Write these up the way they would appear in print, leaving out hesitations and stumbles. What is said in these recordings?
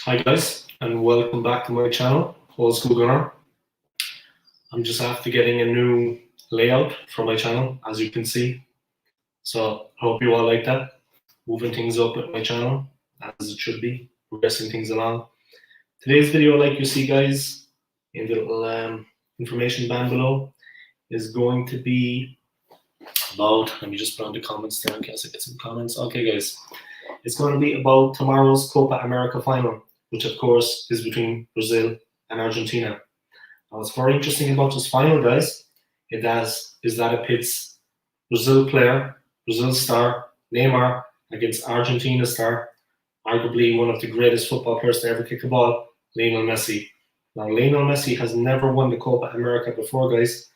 Hi guys, and welcome back to my channel, Skool. I'm just after getting a new layout for my channel, as you can see. So I hope you all like that. Moving things up with my channel, as it should be, progressing things along. Today's video, like you see guys, in the little information band below, is going to be about, let me just put on the comments there in case I get some comments. Okay guys, it's going to be about tomorrow's Copa America final, which of course is between Brazil and Argentina. Now, what's very interesting about this final, guys, is that it pits Brazil star Neymar against Argentina star, arguably one of the greatest football players to ever kick a ball, Lionel Messi. Now, Lionel Messi has never won the Copa America before, guys,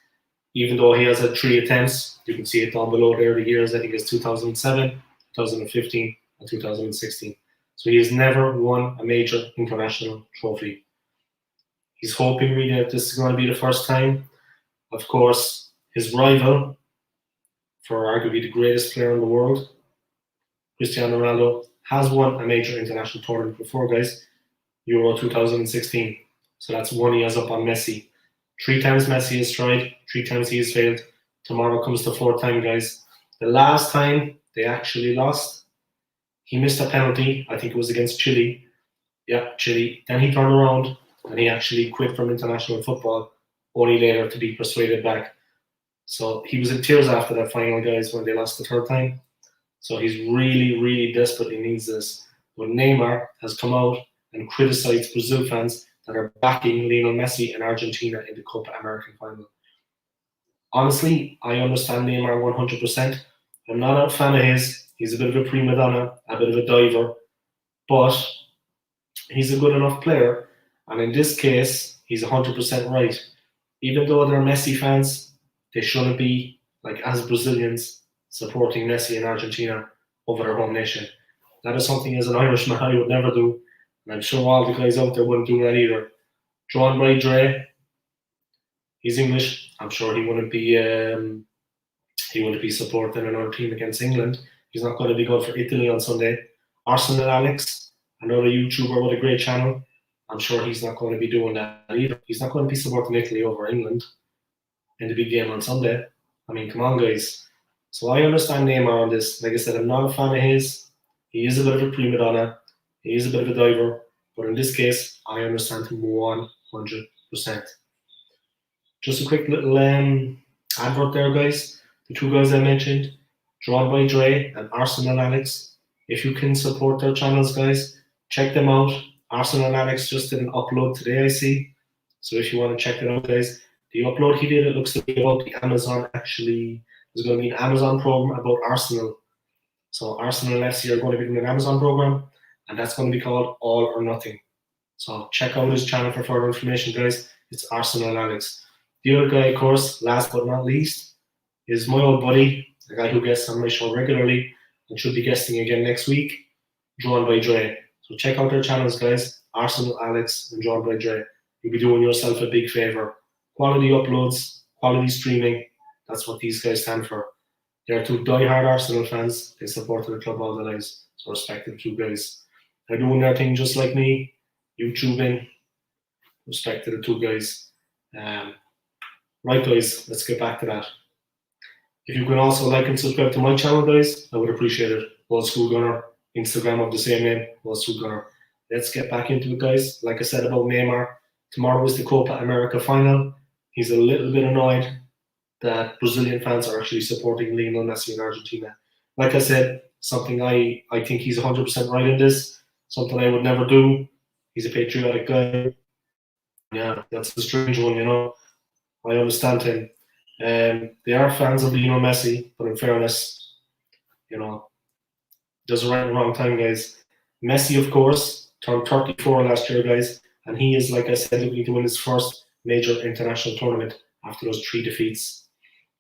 even though he has had 3 attempts. You can see it down below there, the years. I think it's 2007, 2015, and 2016. So he has never won a major international trophy. He's hoping really that this is going to be the first time. Of course, his rival, for arguably the greatest player in the world, Cristiano Ronaldo, has won a major international tournament before, guys, Euro 2016. So that's one he has up on Messi. 3 times Messi has tried, 3 times he has failed. Tomorrow comes the 4th time, guys. The last time they actually lost, he missed a penalty. I think it was against Chile. Yeah, Chile. Then he turned around and he actually quit from international football, only later to be persuaded back. So he was in tears after that final, guys, when they lost the 3rd time. So he's really, really desperately needs this. But Neymar has come out and criticized Brazil fans that are backing Lionel Messi and Argentina in the Copa America final. Honestly, I understand Neymar 100%. I'm not a fan of his. He's a bit of a prima donna, a bit of a diver, but he's a good enough player. And in this case, he's 100% right. Even though they're Messi fans, they shouldn't be, like as Brazilians, supporting Messi and Argentina over their home nation. That is something as an Irishman I would never do. And I'm sure all the guys out there wouldn't do that either. Drawn by Dre, he's English. I'm sure he wouldn't be supporting another team against England. He's not going to be good for Italy on Sunday. Arsenal Alex, another YouTuber with a great channel, I'm sure he's not going to be doing that either. He's not going to be supporting Italy over England in the big game on Sunday. I mean, come on, guys. So I understand Neymar on this. Like I said, I'm not a fan of his. He is a bit of a prima donna. He is a bit of a diver. But in this case, I understand him 100%. Just a quick little advert there, guys. The 2 guys I mentioned, Drawn by Dre and Arsenal Alex. If you can support their channels, guys, check them out. Arsenal Alex just did an upload today, I see. So if you want to check it out, guys, the upload he did, it looks to be about the Amazon, actually. There's going to be an Amazon program about Arsenal. So Arsenal FC are going to be doing an Amazon program, and that's going to be called All or Nothing. So check out his channel for further information, guys. It's Arsenal Alex. The other guy, of course, last but not least, is my old buddy, the guy who guests on my show regularly and should be guesting again next week, Drawn by Dre. So check out their channels, guys. Arsenal Alex and Drawn by Dre. You'll be doing yourself a big favor. Quality uploads, quality streaming. That's what these guys stand for. They're 2 die-hard Arsenal fans. They support the club all their lives. So respect the 2 guys. They're doing their thing just like me. YouTubing. Respect to the 2 guys. Right, guys, let's get back to that. If you can also like and subscribe to my channel, guys, I would appreciate it. Skool. Instagram of the same name, Skool. Let's get back into it, guys. Like I said about Neymar, tomorrow is the Copa America final. He's a little bit annoyed that Brazilian fans are actually supporting Lionel Messi in Argentina. Like I said, something I think he's 100% right in this. Something I would never do. He's a patriotic guy. Yeah, that's a strange one, you know. I understand him. They are fans of Lionel Messi, but in fairness, you know, there's a right and wrong time, guys. Messi, of course, turned 34 last year, guys, and he is, like I said, looking to win his first major international tournament after those 3 defeats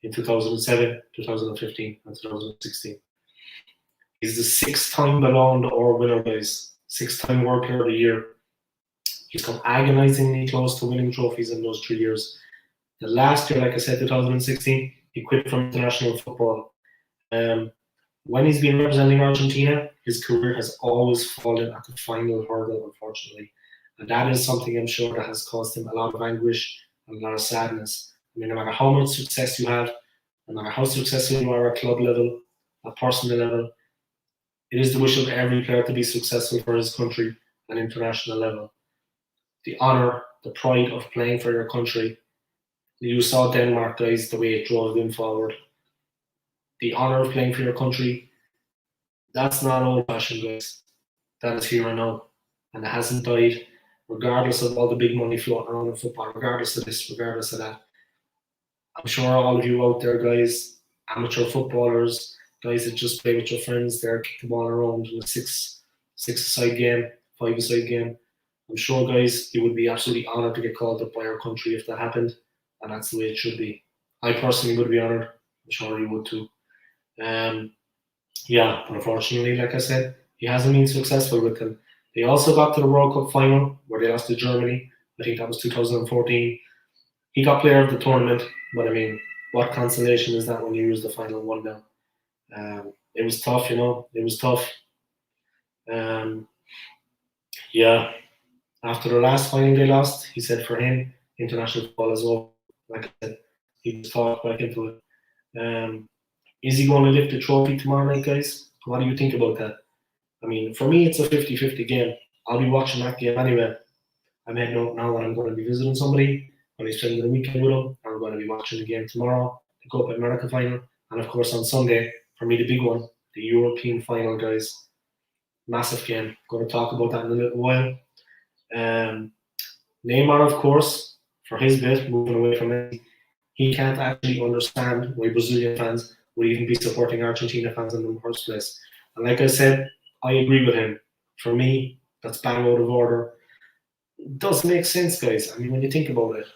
in 2007, 2015, and 2016. He's the 6th-time Ballon d'Or winner, guys. 6th-time World Player of the Year. He's come agonizingly close to winning trophies in those 3 years. The last year, like I said, 2016, he quit from international football. When he's been representing Argentina, his career has always fallen at the final hurdle, unfortunately. And that is something I'm sure that has caused him a lot of anguish and a lot of sadness. I mean, no matter how much success you have, no matter how successful you are at club level, at personal level, it is the wish of every player to be successful for his country at international level. The honour, the pride of playing for your country. You saw Denmark, guys, the way it drove them forward. The honour of playing for your country, that's not old fashioned, guys. That is here and now. And it hasn't died, regardless of all the big money floating around in football, regardless of this, regardless of that. I'm sure all of you out there, guys, amateur footballers, guys that just play with your friends there, kick the ball around in a six-a-side game, five-a-side game. I'm sure, guys, you would be absolutely honoured to get called up by our country if that happened, and that's the way it should be. I personally would be honoured. I'm sure you would too. Yeah, but unfortunately, like I said, he hasn't been successful with them. They also got to the World Cup final where they lost to Germany. I think that was 2014. He got player of the tournament, but I mean, what consolation is that when you lose the final 1-0? It was tough, you know. It was tough. Yeah. After the last final they lost, he said for him, international football is over. Like I said, he was talked back into it. Is he going to lift the trophy tomorrow night, guys? What do you think about that? I mean, for me, it's a 50-50 game. I'll be watching that game anyway. I'm heading out now and I'm going to be visiting somebody. I'll be spending the weekend with them. I'm going to be watching the game tomorrow, the Copa America final. And of course, on Sunday, for me, the big one, the European final, guys. Massive game. Going to talk about that in a little while. Neymar, of course, for his bit, moving away from Messi, he can't actually understand why Brazilian fans would even be supporting Argentina fans in the first place. And like I said, I agree with him. For me, that's bang out of order. It does make sense, guys. I mean, when you think about it,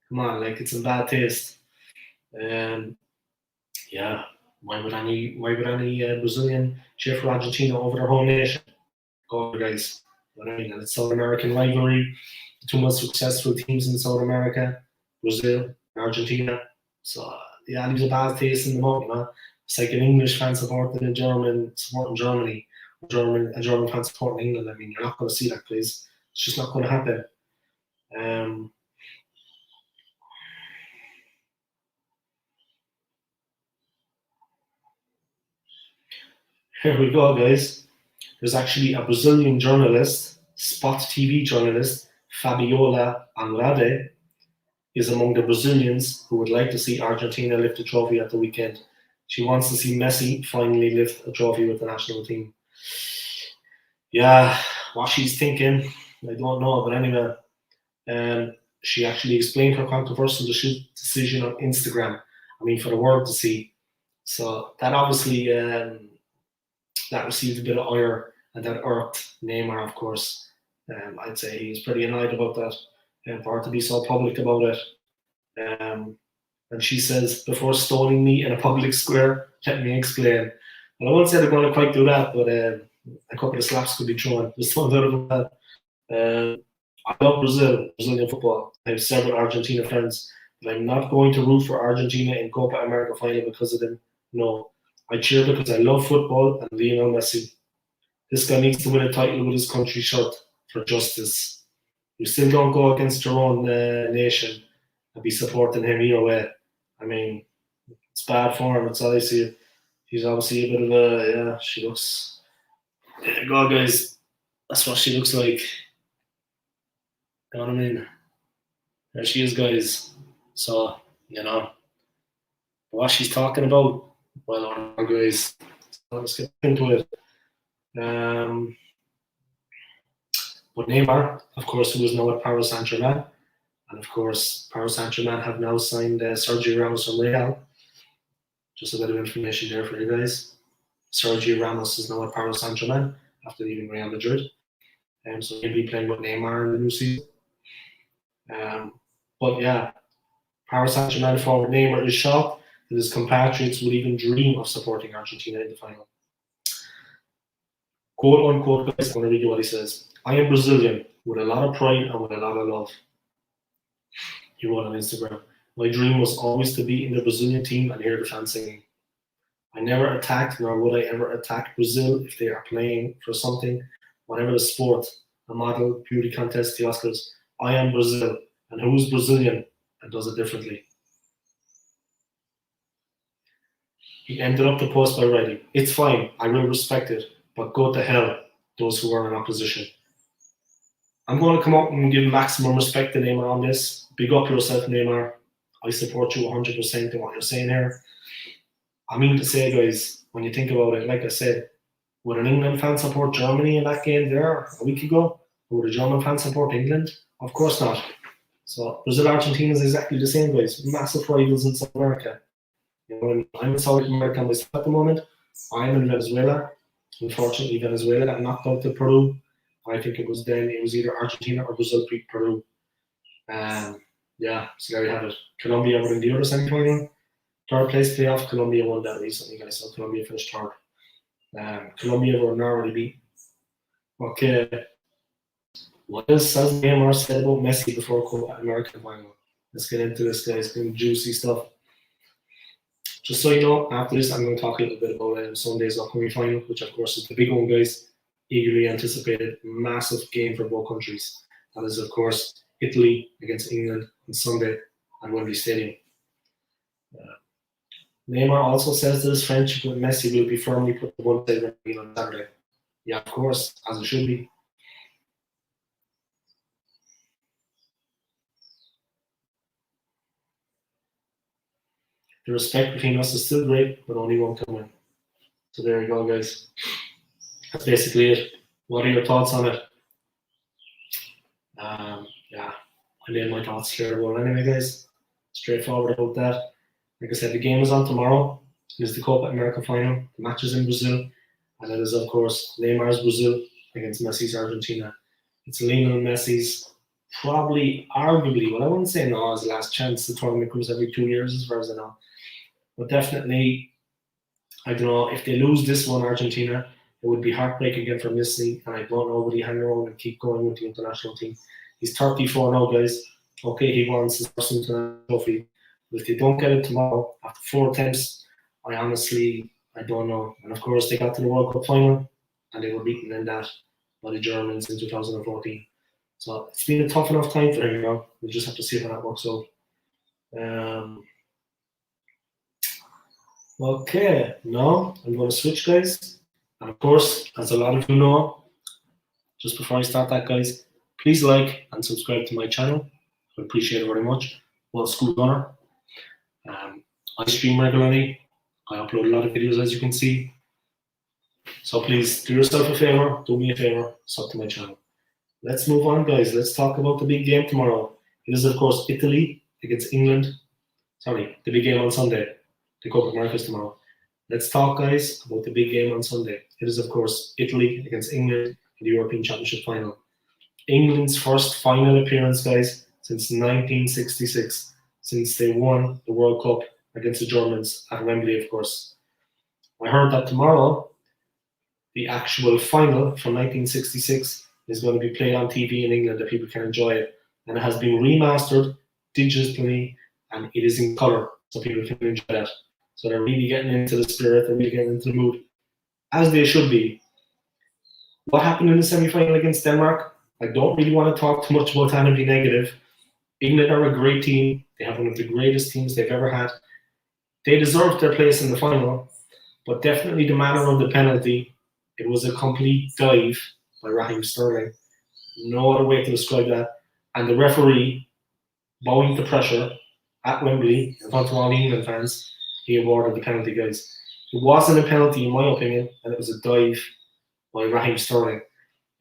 come on, like it's in bad taste. Yeah, why would any Brazilian cheer for Argentina over their home nation? Go, guys. You know what I mean? And it's South American rivalry. The two most successful teams in South America, Brazil and Argentina. So yeah, leaves a bad taste in the mouth, you know. It's like an English fan supporting a German supporting Germany, a German fan supporting England. I mean, you're not going to see that, please. It's just not going to happen. Here we go, guys. There's actually a Brazilian journalist, Spot TV journalist, Fabiola Andrade, is among the Brazilians who would like to see Argentina lift a trophy at the weekend. She wants to see Messi finally lift a trophy with the national team. Yeah, what she's thinking, I don't know, but anyway, she actually explained her controversial decision on Instagram. I mean, for the world to see. So that obviously that received a bit of ire and that irked Neymar, of course. I'd say he's pretty annoyed about that, and for her to be so public about it. And she says, before stoning me in a public square, let me explain. Well, I won't say they're going to quite do that, but a couple of slaps could be thrown. There's no doubt about that. I love Brazilian football. I have several Argentina friends, but I'm not going to root for Argentina in Copa America final because of them. No, I cheer because I love football and Lionel Messi. This guy needs to win a title with his country shirt for justice. You still don't go against your own nation and be supporting him either way. I mean, it's bad form. It's obviously he's obviously a bit of a yeah. She looks. Yeah, God, guys, that's what she looks like. You know what I mean? There she is, guys. So you know what she's talking about. Well, guys, let's get into it. But Neymar, of course, who is now at Paris Saint-Germain, and of course, Paris Saint-Germain have now signed Sergio Ramos from Real. Just a bit of information there for you guys. Sergio Ramos is now at Paris Saint-Germain after leaving Real Madrid. So he'll be playing with Neymar in the new season. But yeah, Paris Saint-Germain forward Neymar is shocked that his compatriots would even dream of supporting Argentina in the final. Quote unquote, guys, I'm going to read you what he says. I am Brazilian with a lot of pride and with a lot of love. He wrote on Instagram. My dream was always to be in the Brazilian team and hear the fans singing. I never attacked, nor would I ever attack Brazil if they are playing for something, whatever the sport, a model, beauty contest, the Oscars. I am Brazil, and who's Brazilian and does it differently? He ended up the post by writing, "It's fine, I will respect it, but go to hell, those who are in opposition." I'm going to come out and give maximum respect to Neymar on this. Big up yourself, Neymar. I support you 100% in what you're saying here. I mean to say, guys, when you think about it, like I said, would an England fan support Germany in that game there a week ago? Or would a German fan support England? Of course not. So Brazil Argentina is exactly the same, guys. Massive rivals in South America. You know, I'm in South America myself at the moment. I'm in Venezuela. Unfortunately, Venezuela got knocked out to Peru. I think it was either Argentina or Brazil beat Peru. Yeah, so there you have it. Colombia were in the other semi-final. Third place playoff. Colombia won that recently, guys. So Colombia finished third. Colombia were narrowly beat. Okay. What else has Neymar said about Messi before Copa America final? Let's get into this, guys. It's been juicy stuff. Just so you know, after this, I'm going to talk a little bit about Sunday's upcoming final, which of course is the big one, guys. Eagerly anticipated, massive game for both countries. That is, of course, Italy against England on Sunday at Wembley Stadium. Neymar also says that his friendship with Messi will be firmly put to one side on Saturday. Yeah, of course, as it should be. The respect between us is still great, but only one can win. So there you go, guys. That's basically it. What are your thoughts on it? Yeah, I made my thoughts clear about it anyway, guys. Straightforward about that. Like I said, the game is on tomorrow. It is the Copa America final. The match is in Brazil. And it is, of course, Neymar's Brazil against Messi's Argentina. It's Lionel Messi's probably, arguably, well, I wouldn't say no, his last chance. The tournament comes every 2 years, as far as I know. But definitely, I don't know, if they lose this one, Argentina, it would be heartbreaking again for Messi. And I don't know, would he hang around and keep going with the international team? He's 34 now, guys. Okay, he wants his first international trophy. But if they don't get it tomorrow, after 4 attempts, I don't know. And of course, they got to the World Cup final, and they were beaten in that by the Germans in 2014. So it's been a tough enough time for him, you know. We'll just have to see how that works out. Okay, now I'm going to switch, guys. And of course, as a lot of you know, just before I start that, guys, please like and subscribe to my channel. I appreciate it very much. Well, Skool Gunner. I stream regularly. I upload a lot of videos, as you can see. So please do yourself a favor, do me a favor, sub to my channel. Let's move on, guys. Let's talk about the big game tomorrow. It is, of course, Italy against England. Sorry, the big game on Sunday. The Copa America is tomorrow. Let's talk, guys, about the big game on Sunday. It is, of course, Italy against England in the European Championship final. England's first final appearance, guys, since 1966, since they won the World Cup against the Germans at Wembley, of course. I heard that tomorrow, the actual final from 1966 is going to be played on TV in England, that people can enjoy it. And it has been remastered digitally, and it is in colour, so people can enjoy that. So they're really getting into the spirit, they're really getting into the mood, as they should be. What happened in the semi-final against Denmark? I don't really want to talk too much about that and be negative. England are a great team. They have one of the greatest teams they've ever had. They deserved their place in the final, but definitely the manner of the penalty, it was a complete dive by Raheem Sterling. No other way to describe that. And the referee, bowing to pressure at Wembley in front of all the England fans, he awarded the penalty, guys. It wasn't a penalty, in my opinion, and it was a dive by Raheem Sterling.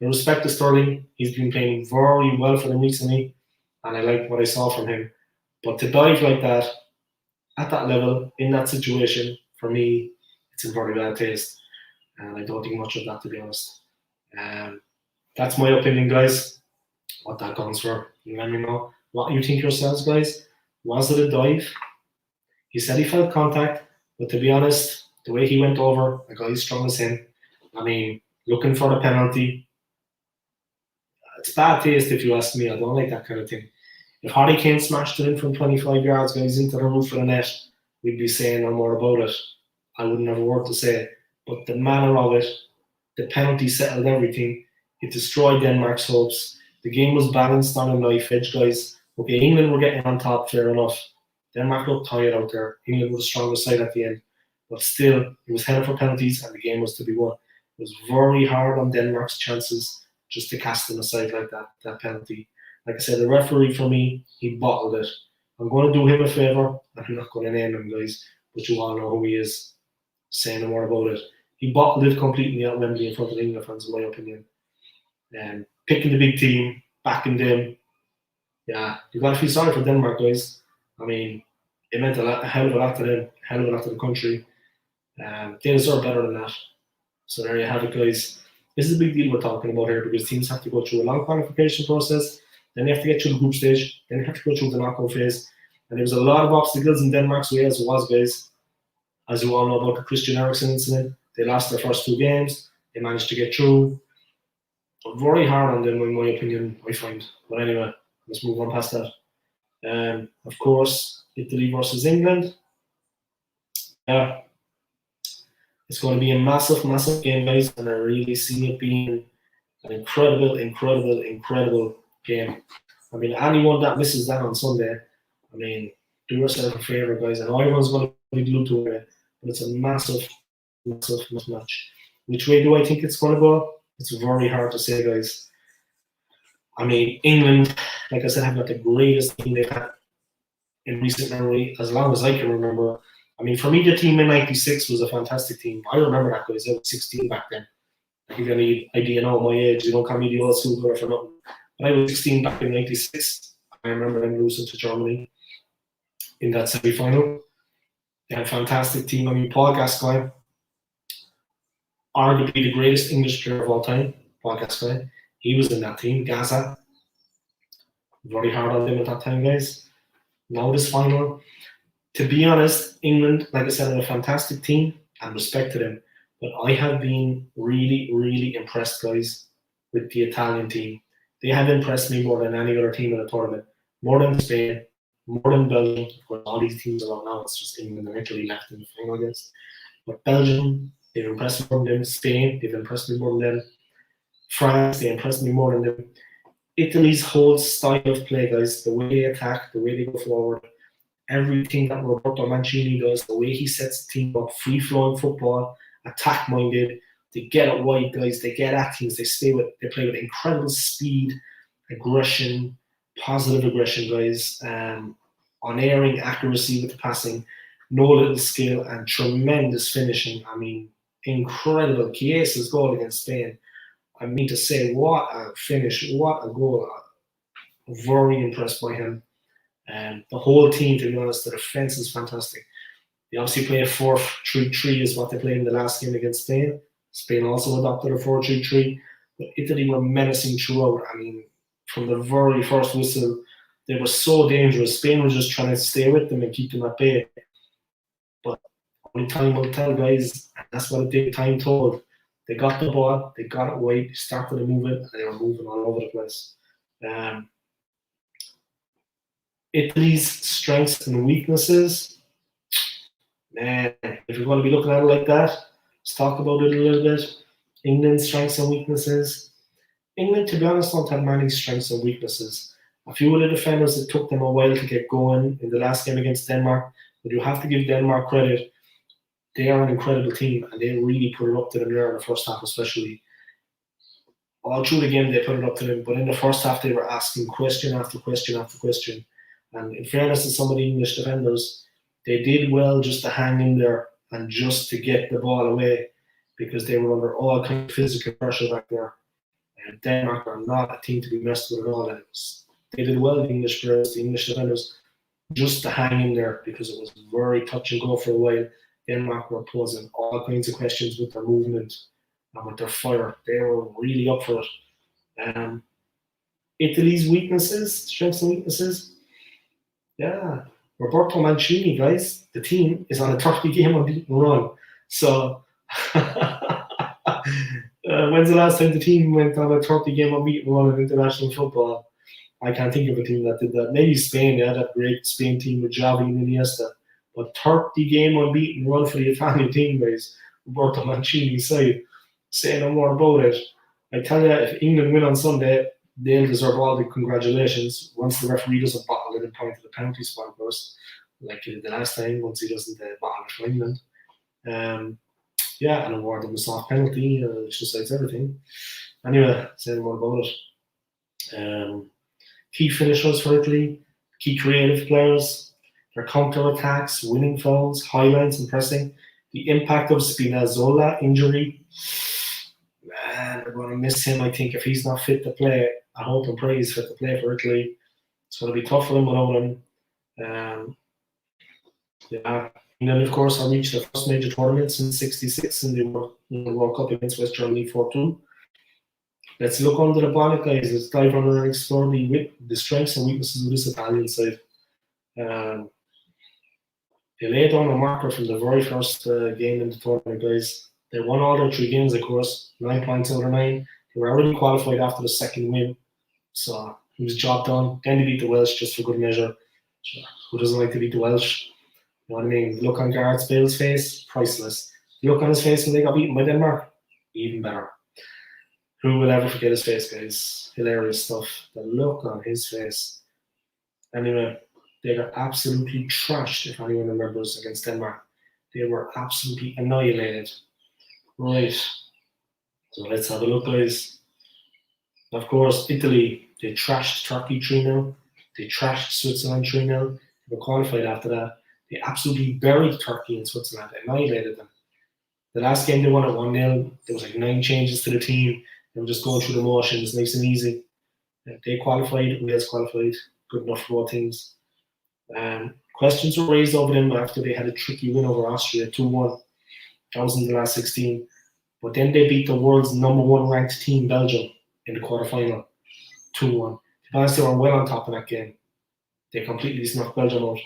In respect to Sterling, he's been playing very well for them recently, and I like what I saw from him. But to dive like that, at that level, in that situation, for me, it's in very bad taste. And I don't think much of that, to be honest. That's my opinion, guys. What that counts for. You let me know what you think yourselves, guys. Was it a dive? He said he felt contact, but to be honest, the way he went over a guy as strong as him, I mean, looking for the penalty, it's bad taste if you ask me. I don't like that kind of thing. If Harry Kane smashed it in from 25 yards, guys, into the roof of the net, we'd be saying no more about it. I wouldn't have a word to say. But the manner of it, the penalty settled everything. It destroyed Denmark's hopes. The game was balanced on a knife edge, guys. Okay, England were getting on top, fair enough. Denmark looked tired out there. England was the strongest side at the end. But still, it was headed for penalties and the game was to be won. It was very hard on Denmark's chances just to cast them aside like that penalty. Like I said, the referee for me, he bottled it. I'm going to do him a favour, and I'm not going to name him, guys, but you all know who he is. Say no more about it. He bottled it completely at Wembley in front of England fans, in my opinion. Picking the big team, backing them. Yeah, you got to feel sorry for Denmark, guys. I mean, it meant a hell of a lot to them, a hell of a lot to the country. They deserve better than that. So there you have it, guys. This is a big deal we're talking about here because teams have to go through a long qualification process, then they have to get through the group stage, then they have to go through the knockout phase. And there was a lot of obstacles in Denmark's way as it was, guys. As you all know about the Christian Eriksen incident, they lost their first 2 games. They managed to get through. Very hard on them, in my opinion, I find. But anyway, let's move on past that. Of course, Italy versus England. It's going to be a massive, massive game, guys, and I really see it being an incredible, incredible, incredible game. I mean, anyone that misses that on Sunday, I mean, do yourself a favour, guys. I know everyone's going to be glued to it, but it's a massive, massive match. Which way do I think it's going to go? It's very hard to say, guys. I mean, England, like I said, have got the greatest team they've had in recent memory, as long as I can remember. I mean, for me, the team in '96 was a fantastic team. I remember that, guys. I was 16 back then. I give you any idea now of my age. You don't call me the old school girl for nothing. But I was 16 back in '96. I remember them losing to Germany in that semi-final. They had a fantastic team. I mean, Paul Gascoigne, arguably the greatest English player of all time, Paul Gascoigne. He was in that team. Gaza. Very hard on them at that time, guys. Now this final. To be honest, England, like I said, are a fantastic team and respect to them. But I have been really, really impressed, guys, with the Italian team. They have impressed me more than any other team in the tournament. More than Spain, more than Belgium. Of course, all these teams are out now. It's just England and Italy left in the final against. But Belgium, they've impressed me more than them. Spain, they've impressed me more than them. France, they impressed me more than them. Italy's whole style of play, guys, the way they attack, the way they go forward, everything that Roberto Mancini does, the way he sets the team up, free-flowing football, attack-minded, they get it wide, guys, they get at teams, they play with incredible speed, aggression, positive aggression, guys, unerring accuracy with the passing, no little skill, and tremendous finishing. I mean, incredible. Chiesa's goal against Spain, I mean to say, what a finish, what a goal. Very impressed by him. The whole team, to be honest, the defense is fantastic. They obviously play a 4-3-3 is what they played in the last game against Spain. Spain also adopted a 4-3-3. But Italy were menacing throughout. I mean, from the very first whistle, they were so dangerous. Spain was just trying to stay with them and keep them at bay. But only time will tell, guys. That's what it did. Time told. They got the ball, they got it wide, they started to move it, and they were moving all over the place. Italy's strengths and weaknesses. Man, if you're going to be looking at it like that, let's talk about it a little bit. England's strengths and weaknesses. England, to be honest, don't have many strengths and weaknesses. A few of the defenders, it took them a while to get going in the last game against Denmark, but you have to give Denmark credit. They are an incredible team, and they really put it up to them there in the first half, especially. All through the game, they put it up to them, but in the first half, they were asking question after question after question. And in fairness to some of the English defenders, they did well just to hang in there and just to get the ball away because they were under all kinds of physical pressure back there. And Denmark are not a team to be messed with at all. And they did well, the English players, the English defenders, just to hang in there because it was very touch and go for a while. Denmark were posing all kinds of questions with their movement and with their fire. They were really up for it. Italy's weaknesses, strengths and weaknesses. Yeah, Roberto Mancini, guys, the team is on a 30-game unbeaten run. So, when's the last time the team went on a 30-game unbeaten run in international football? I can't think of a team that did that. Maybe Spain, yeah, that great Spain team with Xavi and Iniesta. But 30 game unbeaten run for the Italian team, guys. Roberto Mancini's side. Say no more about it. I tell you, if England win on Sunday, they'll deserve all the congratulations once the referee doesn't bottle it and point to the penalty spot first, like he did the last time, once he doesn't bottle it for England. And award them a soft penalty, which decides everything. Anyway, say no more about it. Key finishers for Italy, key creative players, their counter-attacks, winning fouls, highlights and pressing. The impact of Spinazzola injury, man, we're going to miss him. I think if he's not fit to play, I hope and pray he's fit to play for Italy. It's going to be tough for them without him. England, of course, have reached their first major tournament since '66 in the World Cup against West Germany 4-2. Let's look under the bonnet, guys. Let's dive under and explore the strengths and weaknesses of this Italian side. They laid down a marker from the very first game in the tournament, guys. They won all their 3 games, of course, 9 points out of 9. They were already qualified after the second win, so it was job done. Then they beat the Welsh just for good measure. Sure. Who doesn't like to beat the Welsh? You know what I mean? The look on Gareth Bale's face, priceless. The look on his face when they got beaten by Denmark, even better. Who will ever forget his face, guys? Hilarious stuff. The look on his face. Anyway, they got absolutely trashed, if anyone remembers, against Denmark. They were absolutely annihilated. Right. So let's have a look, guys. Of course, Italy, they trashed Turkey 3-0. They trashed Switzerland 3-0. They were qualified after that. They absolutely buried Turkey and Switzerland, annihilated them. The last game they won at 1-0. There was like 9 changes to the team. They were just going through the motions, nice and easy. They qualified, Wales qualified. Good enough for all teams. Questions were raised over them after they had a tricky win over Austria, 2-1. That was in the last 16. But then they beat the world's #1 ranked team, Belgium, in the quarterfinal, 2-1. Because they were well on top of that game. They completely snuffed Belgium out.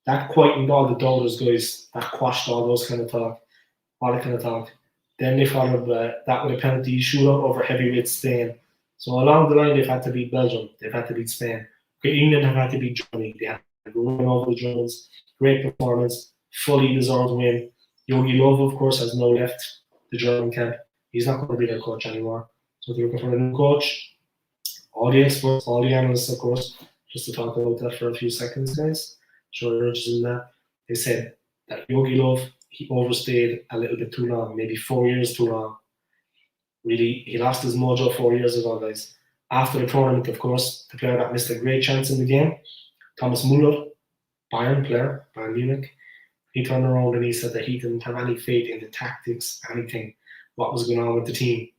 That quietened all the doubters, guys. That quashed all those kind of talk. Then they followed that with a penalty shootout over heavyweight Spain. So along the line, they've had to beat Belgium. They've had to beat Spain. Okay, England have had to beat Germany. They had to run over the Germans. Great performance. Fully deserved win. Jogi Löw, of course, has now left the German camp. He's not going to be their coach anymore. So they're looking for a new coach. All the experts, all the analysts, of course, just to talk about that for a few seconds, guys. Sure you're interested in that. They said that Jogi Löw, he overstayed a little bit too long, maybe 4 years too long. Really, he lost his mojo 4 years ago, guys. After the tournament, of course, the player that missed a great chance in the game, Thomas Müller, Bayern player, Bayern Munich, he turned around and he said that he didn't have any faith in the tactics, anything, what was going on with the team.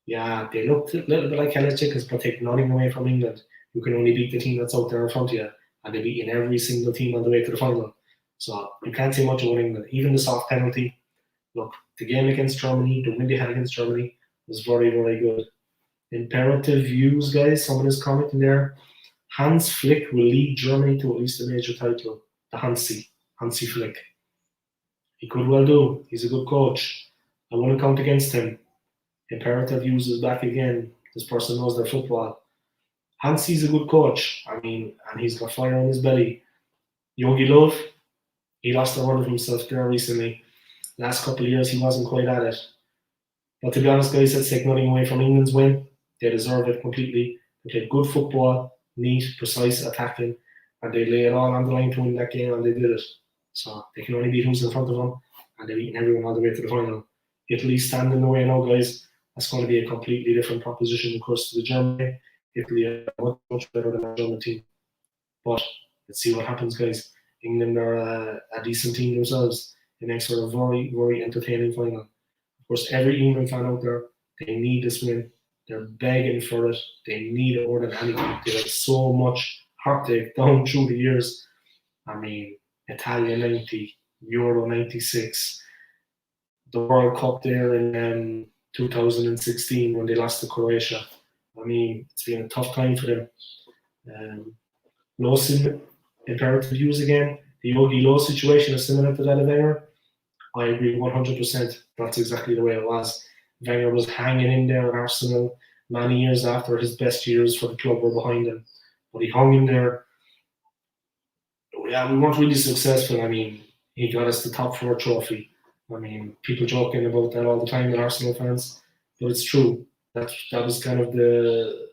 Yeah, they looked a little bit like Hellas Chickens, but take nothing away from England. You can only beat the team that's out there in front of you, and they're beating every single team on the way to the final. So you can't say much about England. Even the soft penalty. Look, the game against Germany, the win they had against Germany was very, very good. Imperative views, guys. Someone is commenting there. Hans Flick will lead Germany to at least a major title. The Hansi Flick. He could well do. He's a good coach. I wouldn't count against him. Imperative views is back again. This person knows their football. Hansi's a good coach. I mean, and he's got fire on his belly. Jogi Löw, he lost a run of himself there recently. Last couple of years, he wasn't quite at it. But to be honest, guys, let's take nothing away from England's win. They deserve it completely. They played good football, neat, precise attacking, and they lay it all on the line to win that game, and they did it. So they can only beat who's in front of them, and they're beating everyone all the way to the final. Italy stand in the way now, guys. That's going to be a completely different proposition, of course, to the Germany. Italy are much better than our German team. But let's see what happens, guys. England are a decent team themselves. It makes for a very, very entertaining final. Of course, every England fan out there, they need this win. They're begging for it. They need it more than anything. They had so much heartache down through the years. I mean, Italia 90, Euro 96, the World Cup there in 2016 when they lost to Croatia. I mean, it's been a tough time for them. Löw, imperative views again. The Jogi Löw situation is similar to that of Wenger. I agree 100%. That's exactly the way it was. Wenger was hanging in there at Arsenal many years after his best years for the club were behind him. But he hung in there. yeah, we weren't really successful. I mean, he got us the top four trophy. I mean, people joking about that all the time with Arsenal fans, but it's true. That was kind of the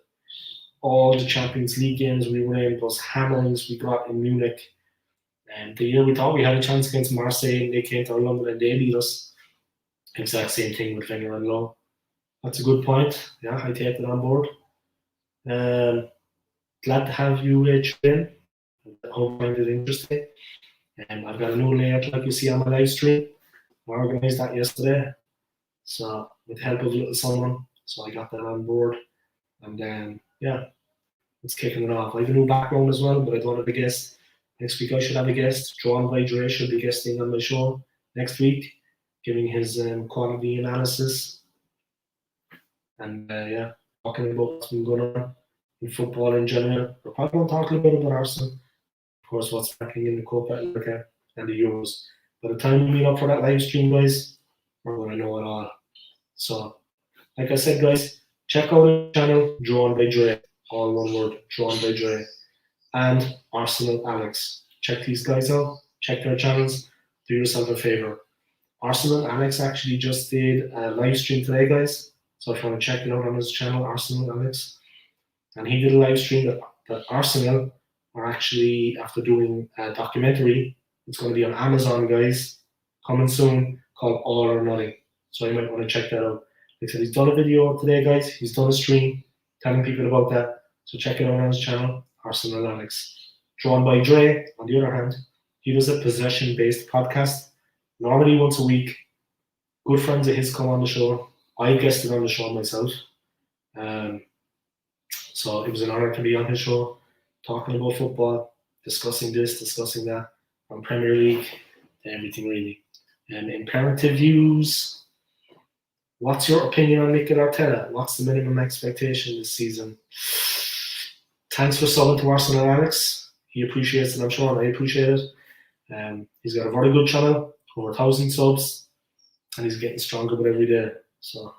all the Champions League games we were in, those hammerings we got in Munich. And the year we thought we had a chance against Marseille, and they came to London and they beat us. Exact same thing with Wenger and Lowe. That's a good point. Yeah, I take it on board. Glad to have you, in. I hope you find it interesting. I've got a new layout like you see on my live stream. I organised that yesterday. So with the help of a little someone, so I got that on board. And then yeah, it's kicking it off. I have a new background as well, but I don't have a guest. Next week I should have a guest. Joan by Dre should be guesting on my show next week, giving his quality analysis. And yeah, talking about what's been going on in football in general. We're probably going to talk a little bit about Arsenal. Of course, what's happening in the Copa America and the Euros. By the time we meet up for that live stream, guys, we're going to know it all. So, like I said, guys, check out the channel, Drawn by Dre, all one word, Drawn by Dre, and Arsenal Alex. Check these guys out, check their channels, do yourself a favor. Arsenal Alex actually just did a live stream today, guys. So if you want to check it out on his channel, Arsenal Alex, and he did a live stream that Arsenal are actually, after doing a documentary, it's going to be on Amazon, guys, coming soon, called All or Nothing. So you might want to check that out. Like I said, he's done a video today, guys. He's done a stream telling people about that. So check it out on his channel, Arsenal Alex. Drawn by Dre, on the other hand, he does a possession-based podcast, normally once a week. Good friends of his come on the show. I guested on the show myself. So it was an honor to be on his show, talking about football, discussing this, discussing that, from Premier League to everything really. And imperative views. What's your opinion on Mikel Arteta? What's the minimum expectation this season? Thanks for subbing to Arsenal Alex. He appreciates it, I'm sure, and I appreciate it. He's got a very good channel, over 1,000 subs, and he's getting stronger with every day. So,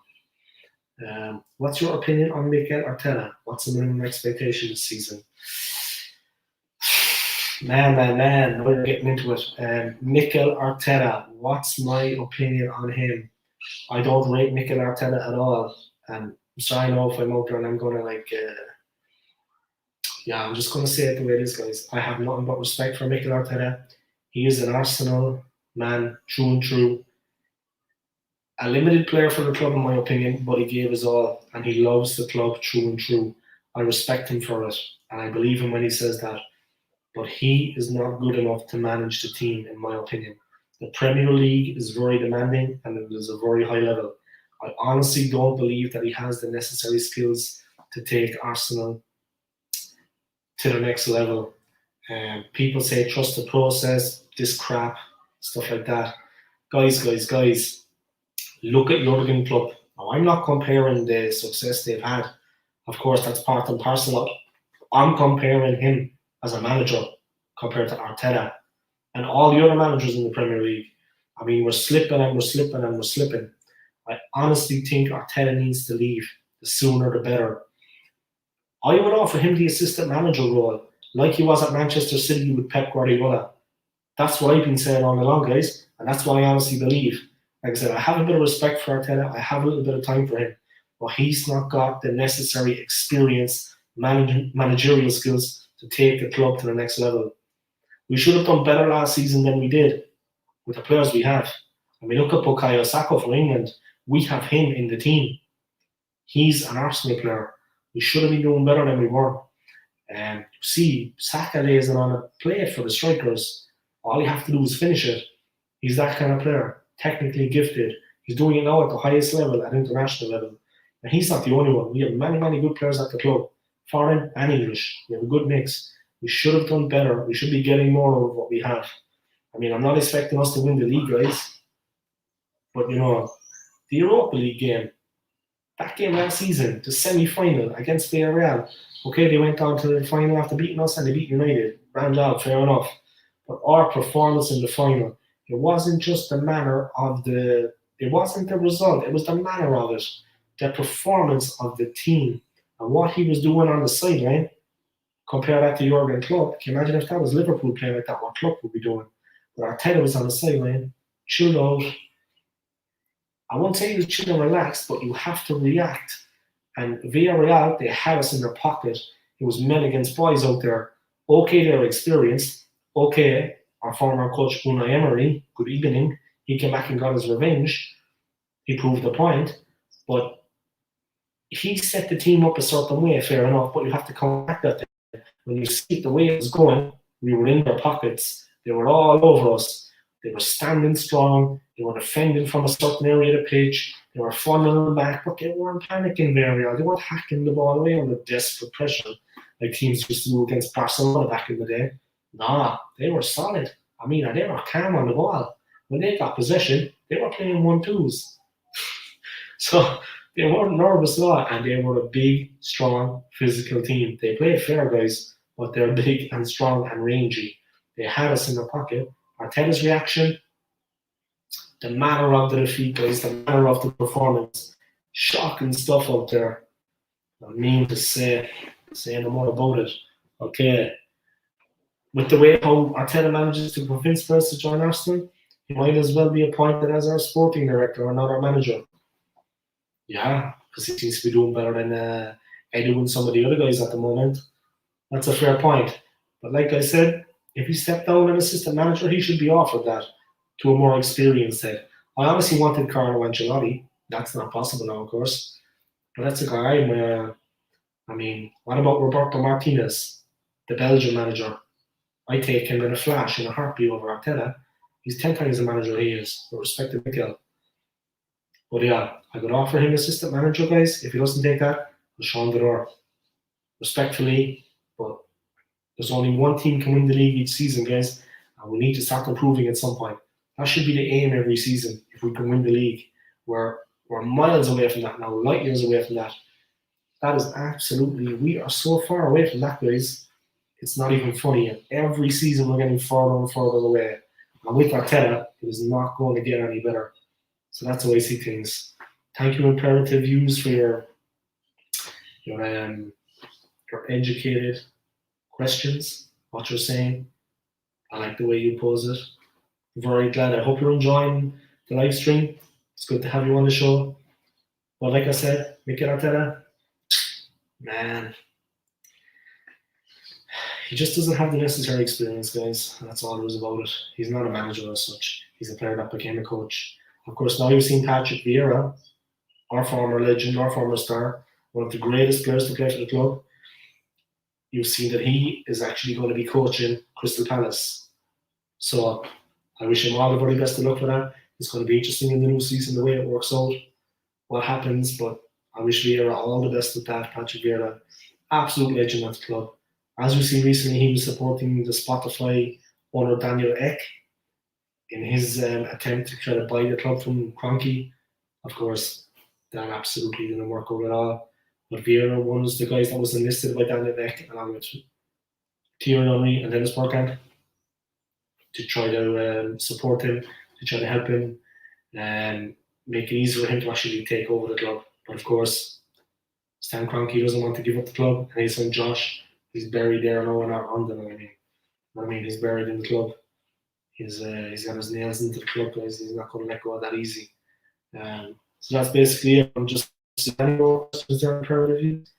what's your opinion on Mikel Arteta? What's the minimum expectation this season? Man, we're getting into it. Mikel Arteta, what's my opinion on him? I don't rate Mikel Arteta at all. And I'm sorry, I know if I'm out there and I'm going to I'm just going to say it the way it is, guys. I have nothing but respect for Mikel Arteta. He is an Arsenal man, true and true. A limited player for the club, in my opinion, but he gave his all, and he loves the club, true and true. I respect him for it, and I believe him when he says that. But he is not good enough to manage the team, in my opinion. The Premier League is very demanding, and it is a very high level. I honestly don't believe that he has the necessary skills to take Arsenal to the next level. People say trust the process, this crap, stuff like that. Guys, look at Jurgen Klopp. Now, I'm not comparing the success they've had. Of course, that's part and parcel of it. I'm comparing him as a manager compared to Arteta and all the other managers in the Premier League. I mean, we're slipping. I honestly think Arteta needs to leave. The sooner the better. I would offer him the assistant manager role, like he was at Manchester City with Pep Guardiola. That's what I've been saying all along, guys, and that's what I honestly believe. Like I said, I have a bit of respect for Arteta. I have a little bit of time for him, but he's not got the necessary experience, managerial skills to take the club to the next level. We should have done better last season than we did with the players we have. I mean, look at Bukayo Saka for England. We have him in the team. He's an Arsenal player. We should have been doing better than we were. And see, Saka lays it on a plate for the strikers. All you have to do is finish it. He's that kind of player, technically gifted. He's doing it now at the highest level, at international level. And he's not the only one. We have many good players at the club, foreign and English. We have a good mix. We should have done better. We should be getting more of what we have. I mean, I'm not expecting us to win the league, guys. But, the Europa League game, that game last season, the semi-final against Villarreal. Okay, they went on to the final after beating us and they beat United. Grand job, fair enough. But our performance in the final, it wasn't just the manner of it wasn't the result, it was the manner of it. The performance of the team and what he was doing on the sideline. Compare that to Jurgen Klopp. Can you imagine if that was Liverpool playing like that, what Klopp would be doing? But Arteta was on the sideline, chilled out. I won't say he was chilled and relaxed, but you have to react. And Villarreal, they had us in their pocket. It was men against boys out there. Okay, they're experienced. Okay, our former coach Unai Emery, good evening. He came back and got his revenge. He proved the point. But he set the team up a certain way, fair enough, but you have to come back that day. When you see the way it was going, we were in their pockets. They were all over us. They were standing strong. They were defending from a certain area of the pitch. They were funneling back, but they weren't panicking very well. They weren't hacking the ball away under desperate pressure like teams used to do against Barcelona back in the day. Nah, they were solid. I mean, they were calm on the ball. When they got possession, they were playing 1-2s. So they weren't nervous at all, and they were a big, strong, physical team. They played fair, guys, but they're big and strong and rangy. They had us in their pocket. Arteta's reaction, the manner of the defeat, guys, the manner of the performance, shocking stuff out there. I mean to say no more about it. Okay. With the way how Arteta manages to convince Spurs to join Arsenal, he might as well be appointed as our sporting director or not our manager. Yeah, because he seems to be doing better than Edu and some of the other guys at the moment. That's a fair point. But like I said, if he stepped down an assistant manager, he should be offered that to a more experienced head. I honestly wanted Carlo Ancelotti. That's not possible now, of course. But that's a guy. I mean, what about Roberto Martinez, the Belgian manager? I take him in a flash, in a heartbeat over Arteta. He's 10 times the manager he is. A respected Miguel. But yeah, I could offer him assistant manager, guys. If he doesn't take that, I'll show him the door. Respectfully, but there's only one team can win the league each season, guys, and we need to start improving at some point. That should be the aim every season. If we can win the league, we're miles away from that now, light years away from that. That is absolutely, we are so far away from that, guys. It's not even funny. And every season we're getting further and further away. And with Arteta, it is not going to get any better. So that's how I see things. Thank you, Imperative Views, for your educated questions, what you're saying. I like the way you pose it. Very glad. I hope you're enjoying the live stream. It's good to have you on the show. But like I said, Mikel Arteta, man, he just doesn't have the necessary experience, guys. That's all there is about it. He's not a manager as such. He's a player that became a coach. Of course, now you've seen Patrick Vieira, our former legend, our former star, one of the greatest players to play for the club. You've seen that he is actually going to be coaching Crystal Palace. So I wish him all the very best of luck for that. It's going to be interesting in the new season, the way it works out, what happens. But I wish Vieira all the best with that. Patrick Vieira, absolute legend at the club. As we see recently, he was supporting the Spotify owner Daniel Ek in his attempt to try to buy the club from Kroenke. Of course, that absolutely didn't work out at all. But Vieira was the guys that was enlisted by Daniel Ek along with Thierry Henry and Dennis Bergkamp to try to support him, to try to help him and make it easier for him to actually take over the club. But of course, Stan Kroenke doesn't want to give up the club, and his son Josh, he's buried there now in London. I mean, he's buried in the club. He's got his nails into the club, guys. He's not going to let go of that easy. So that's basically it. I'm just any more questions there in prayer reviews,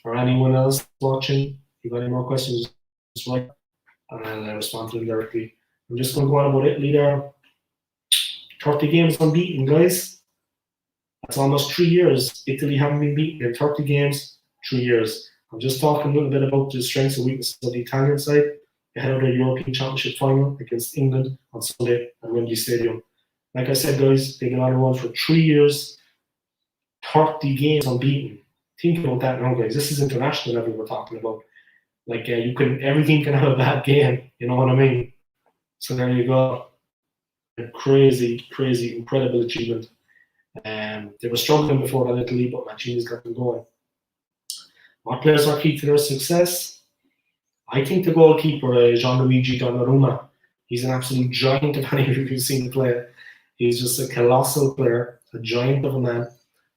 or anyone else watching. If you've got any more questions, just write, and I'll respond to them directly. I'm just going to go on about Italy there. 30 games unbeaten, guys. That's almost 3 years. Italy haven't been beaten in 30 games, 3 years. I'm just talking a little bit about the strengths and weaknesses of the Italian side ahead of the European Championship final against England on Sunday at Wembley Stadium. Like I said, guys, they've been on a run for 3 years, 30 games unbeaten. Think about that now, guys. This is international level we're talking about. Like everything can have a bad game. You know what I mean? So there you go. A crazy, incredible achievement. They were struggling before that Italy, but Mancini's got them going. What players are key to their success? I think the goalkeeper, Gianluigi Donnarumma, he's an absolute giant if any of you have seen him play. He's just a colossal player, a giant of a man.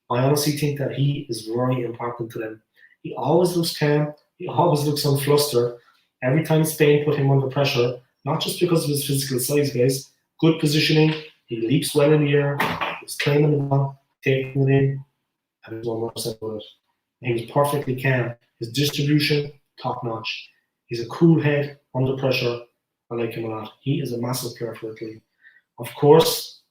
I honestly think that he is very important to them. He always looks calm. He always looks unflustered. Every time Spain put him under pressure, not just because of his physical size, guys, good positioning, he leaps well in the air, he's claiming the ball, taking it in, and there's one more step about it. And he was perfectly calm. His distribution, top notch. He's a cool head under pressure. I like him a lot. He is a massive player for Italy. Of course,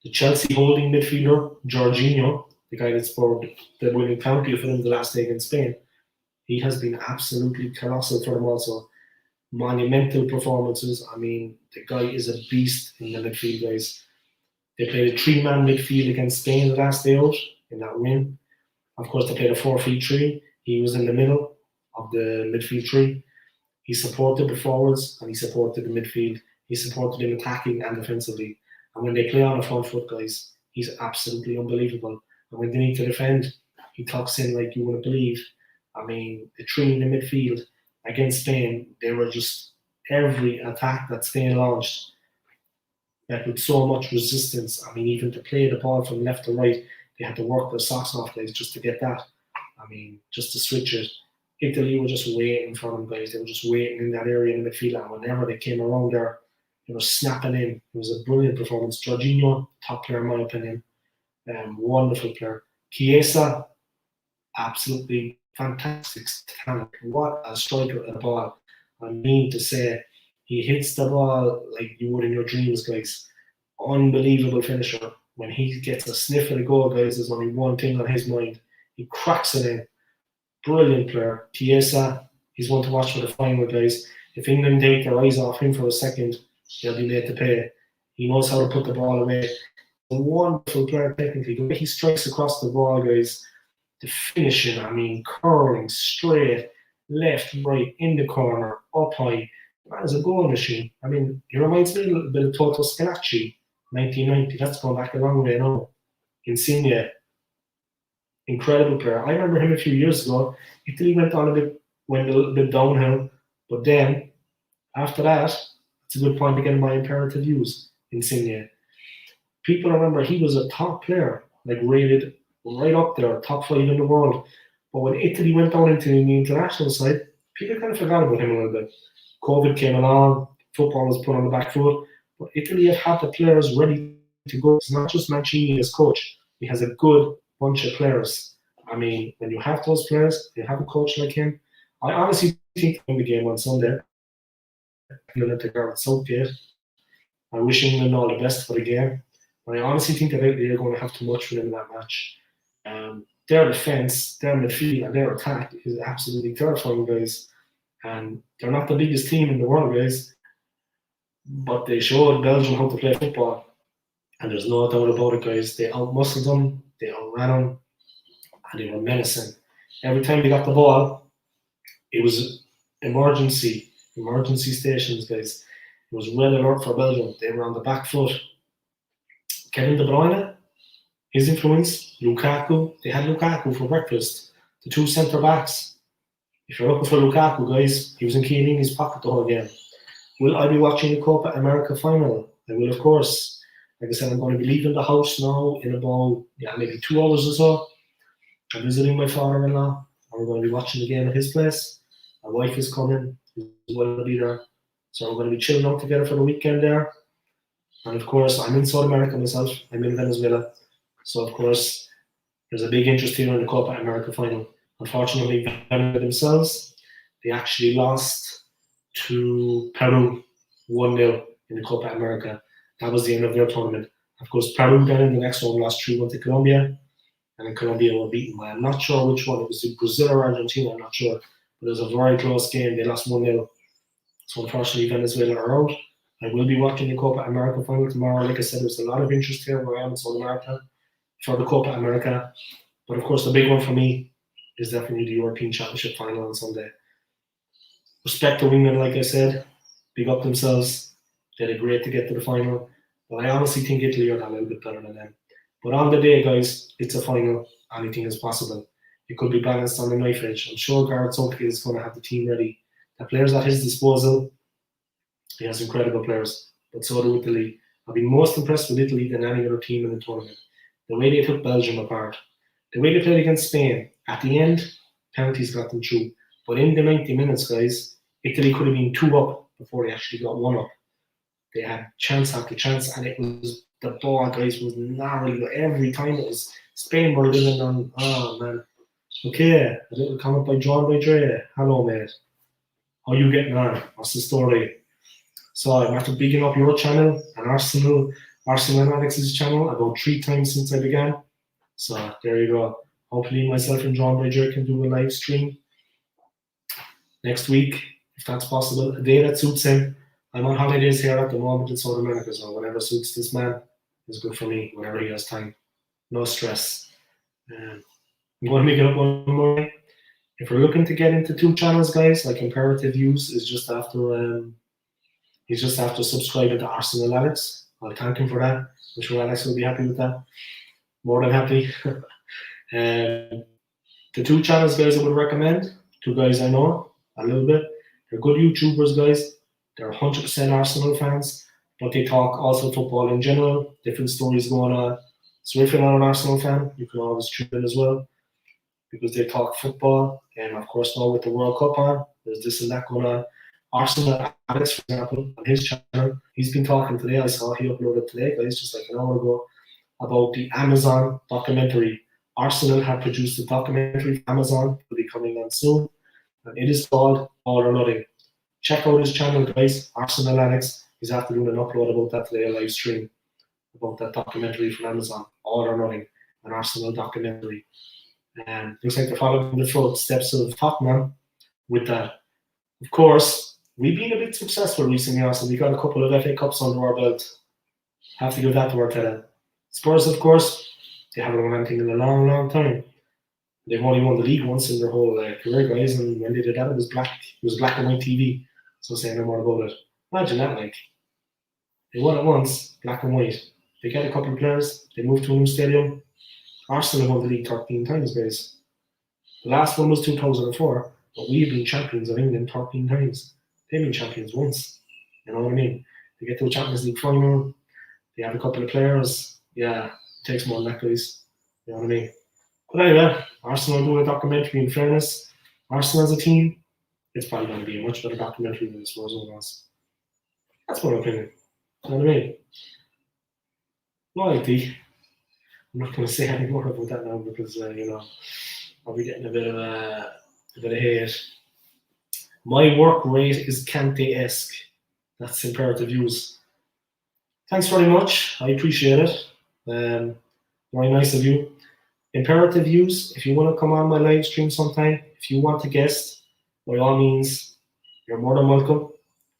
the Chelsea holding midfielder, Jorginho, the guy that scored the winning penalty for them the last day against Spain, he has been absolutely colossal for them also. Monumental performances. I mean, the guy is a beast in the midfield, guys. They played a three-man midfield against Spain the last day out in that win. Of course, they played a 4-3-3. He was in the middle of the midfield three. He supported the forwards and he supported the midfield. He supported them attacking and defensively. And when they play on the front foot, guys, he's absolutely unbelievable. And when they need to defend, he tucks in like you wouldn't believe. I mean, the three in the midfield against Spain, they were just every attack that Spain launched met with so much resistance. I mean, even to play the ball from left to right, they had to work their socks off, guys, just to get that. I mean, just to switch it. Italy were just waiting for them, guys. They were just waiting in that area in the midfield, and whenever they came around there, they were snapping in. It was a brilliant performance. Jorginho, top player in my opinion. Wonderful player. Chiesa, absolutely fantastic talent. What a striker at the ball. I mean to say, he hits the ball like you would in your dreams, guys. Unbelievable finisher. When he gets a sniff of the goal, guys, there's only one thing on his mind. He cracks it in. Brilliant player. Chiesa, he's one to watch for the final, guys. If England take their eyes off him for a second, they'll be made to pay. He knows how to put the ball away. A wonderful player technically. The way he strikes across the ball, guys, the finishing, I mean, curling, straight, left, right, in the corner, up high. Man is a goal machine. I mean, he reminds me a little bit of Toto Schillaci, 1990. That's going back a long way now. Insigne, incredible player. I remember him a few years ago. Italy went a little bit downhill, but then after that, it's a good point to get my imperative views. Insigne. People remember he was a top player, like rated right up there, top 5 in the world. But when Italy went down into the international side, people kind of forgot about him a little bit. COVID came along, football was put on the back foot, but Italy have had the players ready to go. It's not just Mancini as coach. He has a good bunch of players. I mean, when you have those players, you have a coach like him. I honestly think in the game on Sunday, to Gareth Southgate, I wish England all the best for the game. But I honestly think that they're going to have too much for them in that match. Their defence, their midfield, and their attack is absolutely terrifying, guys. And they're not the biggest team in the world, guys. But they showed Belgium how to play football. And there's no doubt about it, guys. They outmuscled them, they outran them, and they were menacing. Every time they got the ball, it was emergency stations, guys. It was red alert for Belgium. They were on the back foot. Kevin De Bruyne, his influence, Lukaku, they had Lukaku for breakfast. The two centre backs. If you're looking for Lukaku, guys, he was in Chiellini's pocket the whole game. Will I be watching the Copa America final? I will, of course. Like I said, I'm going to be leaving the house now in about maybe 2 hours or so. I'm visiting my father-in-law. And we're going to be watching the game at his place. My wife is coming. He's going to be there. So we're going to be chilling out together for the weekend there. And of course, I'm in South America myself. I'm in Venezuela. So of course, there's a big interest here in the Copa America final. Unfortunately, Venezuela themselves, they actually lost to Peru 1-0 in the Copa America. That was the end of their tournament. Of course, Peru then in the next one lost 3-1 to Colombia. And then Colombia were beaten by, I'm not sure which one. It was Brazil or Argentina, I'm not sure. But it was a very close game. They lost 1-0. So unfortunately, Venezuela are out. I will be watching the Copa America final tomorrow. Like I said, there's a lot of interest here where I am in South America for the Copa America. But of course, the big one for me is definitely the European Championship final on Sunday. Respect to England, like I said. Big up themselves. They did great to get to the final. But I honestly think Italy are a little bit better than them. But on the day, guys, it's a final. Anything is possible. It could be balanced on the knife edge. I'm sure Gareth Southgate is going to have the team ready. The players at his disposal, he has incredible players. But so do Italy. I've been most impressed with Italy than any other team in the tournament. The way they took Belgium apart. The way they played against Spain. At the end, penalties got them through. But in the 90 minutes, guys, Italy could have been 2 up before they actually got 1 up. They had chance after chance, and it was the ball, guys, was narrowly. Every time it was Spain were living on. Oh man. Okay, a little comment by John by Dre. Hello, mate. How you getting on? What's the story? So I'm after bigging up your channel and Arsenal and Alex's channel about 3 times since I began. So there you go. Hopefully myself and John by Dre can do a live stream next week, if that's possible. A day that suits him. I'm on holidays here at the moment in South America, so whatever suits this man is good for me, whenever he has time. No stress. I'm going to make it up one more. If we're looking to get into 2 channels, guys, like Imperative Views is just after he's just after subscribing to Arsenal Alex. I'll thank him for that. I'm sure Alex will be happy with that. More than happy. The 2 channels, guys, I would recommend, 2 guys I know a little bit. They're good YouTubers, guys. They're 100% Arsenal fans, but they talk also football in general, different stories going on. So if you're not an Arsenal fan, you can always tune in as well, because they talk football. And of course, now with the World Cup on, there's this and that going on. Arsenal Alex, for example, on his channel, he's been talking today. I saw he uploaded today, guys, just like an hour ago, about the Amazon documentary. Arsenal have produced a documentary for Amazon, will be coming on soon, and it is called All or Nothing. Check out his channel, guys. Arsenal Alex. He's after doing an upload about that today, a live stream about that documentary from Amazon, All or Nothing, an Arsenal documentary. And looks like they're following the footsteps of Tottenham with that. Of course, we've been a bit successful recently, Arsenal. We got a couple of FA Cups under our belt. Have to give that to Arteta. Spurs, of course, they haven't won anything in a long, long time. They've only won the league once in their whole career, guys, and when they did that, it was black and white TV. So say no more about it. Imagine that, like. They won it once, black and white. They get a couple of players, they moved to a new stadium. Arsenal won the league 13 times, guys. The last one was 2004, but we've been champions of England 13 times. They've been champions once. You know what I mean? They get to a Champions League final, they have a couple of players. Yeah, it takes more than that, guys. You know what I mean? But anyway, Arsenal doing a documentary. In fairness, Arsenal as a team, it's probably going to be a much better documentary than the Spurs one was. That's my opinion. You know what I mean? Loyalty. I'm not going to say any more about that now because I'll be getting a bit of hate. My work rate is Kante-esque. That's Imperative Views. Thanks very much. I appreciate it. Very nice of you. Imperative Views, if you want to come on my live stream sometime, if you want to guest, by all means, you're more than welcome.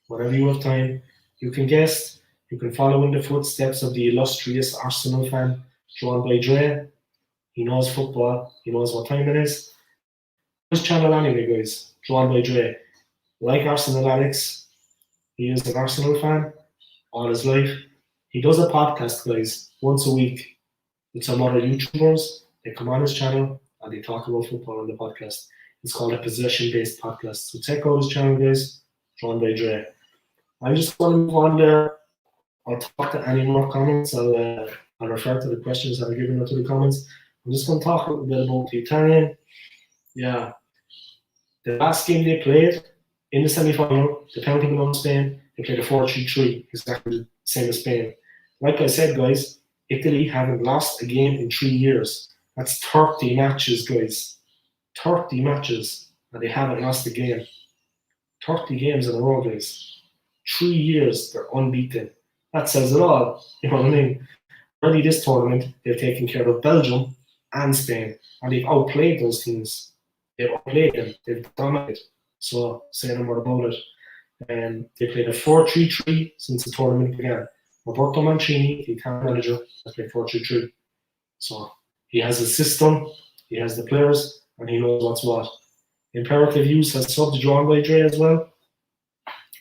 Whenever you have time, you can guest. You can follow in the footsteps of the illustrious Arsenal fan, John by Dre. He knows football. He knows what time it is. His channel anyway, guys. John by Dre. Like Arsenal Alex, he is an Arsenal fan all his life. He does a podcast, guys, once a week with some other YouTubers. They come on his channel and they talk about football on the podcast. It's called a possession-based podcast. So check out his channel, guys. John by Dre. I'm just going to move on there. I'll talk to any more comments. I'll refer to the questions that are given to the comments. I'm just going to talk a little bit about the Italian. Yeah. The last game they played in the semi-final, the penalty went on Spain. They played a 4-3-3, exactly the same as Spain. Like I said, guys, Italy haven't lost a game in 3 years. That's 30 matches, guys. 30 matches, and they haven't lost a game. 30 games in a row, guys. 3 years, they're unbeaten. That says it all. You know what I mean? Early this tournament, they've taken care of Belgium and Spain, and they've outplayed those teams. They've outplayed them. They've dominated. So, say no more about it. They played a 4-3-3 since the tournament began. Roberto Mancini, the Italian manager, has played 4-3-3. So, he has a system, he has the players, and he knows what's what. Imperative Use has subbed John by Dre as well.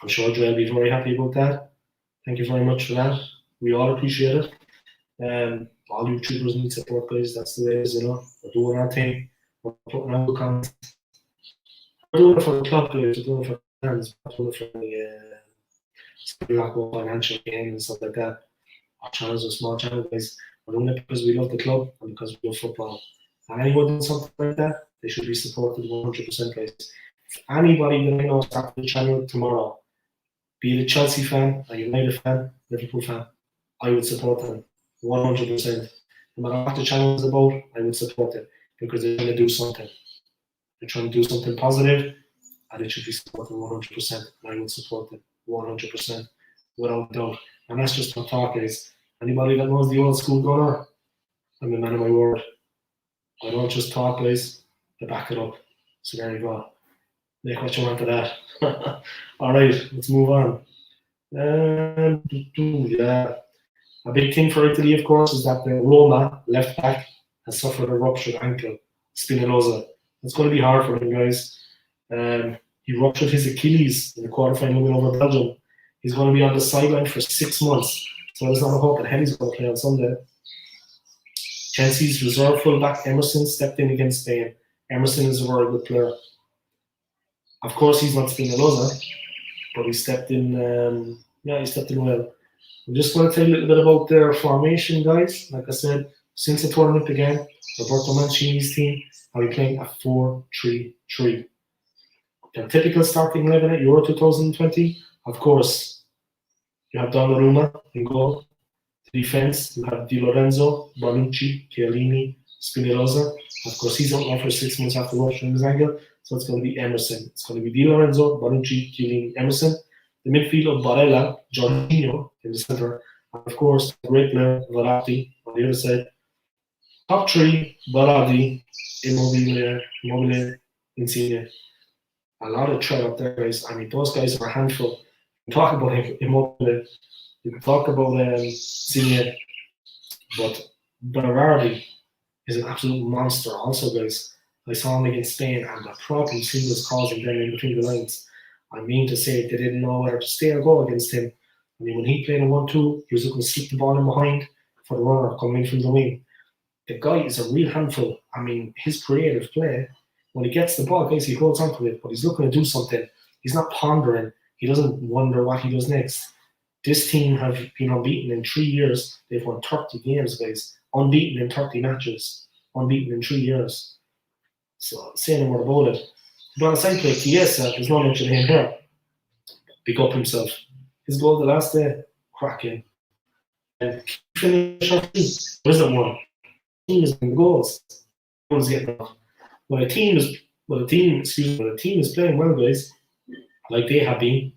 I'm sure Dre will be very happy about that. Thank you very much for that. We all appreciate it. All YouTubers need support, guys. That's the way it is, you know. We're doing our thing. We're putting out the comments. We're doing it for the club, guys. We're doing it for the fans. We're doing it for the financial gain and stuff like that. Our channels are small channels, guys. We're doing it because we love the club and because we love football. And anyone doing something like that, they should be supported 100%, guys. Anybody that I know start the channel tomorrow, be it a Chelsea fan, a United fan, Liverpool fan, I would support them 100%. No matter what the channel is about, I would support it because they're trying to do something. They're trying to do something positive, and it should be supported 100%. And I would support them 100% without doubt. And that's just my talk, guys. Anybody that knows the old school gunner, I'm a man of my word. I don't just talk, guys. I back it up. So there you go. Make what you want of that. All right, let's move on. Yeah. A big thing for Italy, of course, is that the Roma left back has suffered a ruptured ankle, Spinazzola. It's going to be hard for him, guys. He ruptured his Achilles in the quarterfinal win over Belgium. He's going to be on the sideline for 6 months. So there's not a hope that Henry's going to play on Sunday. Chelsea's reserve fullback Emerson stepped in against Spain. Emerson is a very good player. Of course, he's not Spinazzola, but he stepped in. He stepped in well. I'm just going to tell you a little bit about their formation, guys. Like I said, since the tournament began, Roberto Mancini's team have been playing a 4-3-3. Their typical starting 11 at Euro 2020, of course, you have Donnarumma in goal. The defense, you have Di Lorenzo, Bonucci, Chiellini, Spinazzola. Of course, he's out now for 6 months after rupturing his ankle, so it's going to be Emerson. It's going to be Di Lorenzo, Bonucci, Chiellini, Emerson. The midfield of Barella, Jorginho in the centre, and of course, the great player Verratti on the other side. Top three: Baradi, Immobile, Insigne. A lot of threat up there, guys. I mean, those guys are a handful. You can talk about Immobile, you can talk about Insigne, but Berardi is an absolute monster. Also, guys, I saw him against Spain, and the problems he was causing them in between the lines. I mean to say, they didn't know whether to stay or go against him. I mean, when he played a 1-2, he was looking to slip the ball in behind for the runner coming in from the wing. The guy is a real handful. I mean, his creative play, when he gets the ball, guys, he holds onto it, but he's looking to do something. He's not pondering. He doesn't wonder what he does next. This team have been unbeaten in 3 years. They've won 30 games, guys. Unbeaten in 30 matches. Unbeaten in 3 years. So, say no more about it. But on the side play, Chiesa, there's no mention of him here. Pick up himself. His goal the last day, cracking. And finish off team. There isn't one. The team is in goals. No one's getting off. When a team is playing well, guys, like they have been,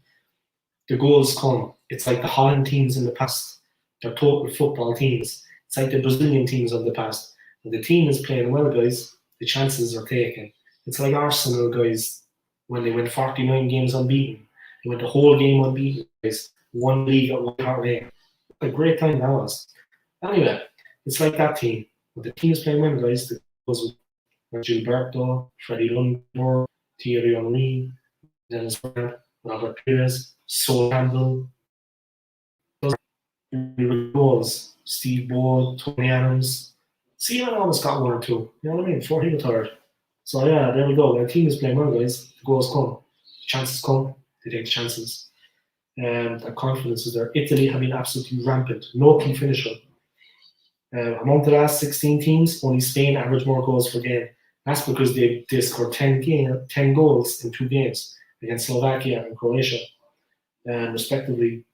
the goals come. It's like the Holland teams in the past. They're total football teams. It's like the Brazilian teams of the past. When the team is playing well, guys, the chances are taken. It's like Arsenal, guys, when they went 49 games unbeaten. They went the whole game unbeaten, guys. One league at one holiday. A great time that was. Anyway, it's like that team. When the team is playing well, guys, the goals with Gilberto, Freddie Lundberg, Thierry Henry, Dennis Bergkamp, Robert Pires, Sol Campbell. Those are goals. Steve Ball, Tony Adams. See, I almost got 1 or 2. You know what I mean? Before he retired. So yeah, there we go. When a team is playing well, guys, the goals come. Chances come. They take chances. And the confidence is there. Italy have been absolutely rampant. No key finisher. Among the last 16 teams, only Spain average more goals per game. That's because they scored 10 goals in 2 games against Slovakia and Croatia, respectively.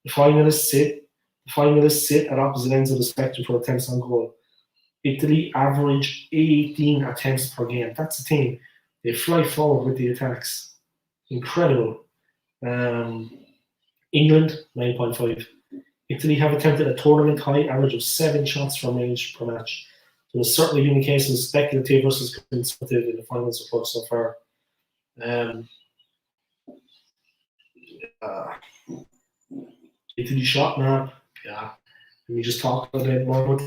The finalists sit at opposite ends of the spectrum for attempts on goal. Italy average 18 attempts per game. That's the thing. They fly forward with the attacks. Incredible. England, 9.5. Italy have attempted a tournament high average of 7 shots from range per match. So there's certainly been cases speculative versus conservative in the finals approach so far. Italy shot map, yeah. Let me just talk a bit more about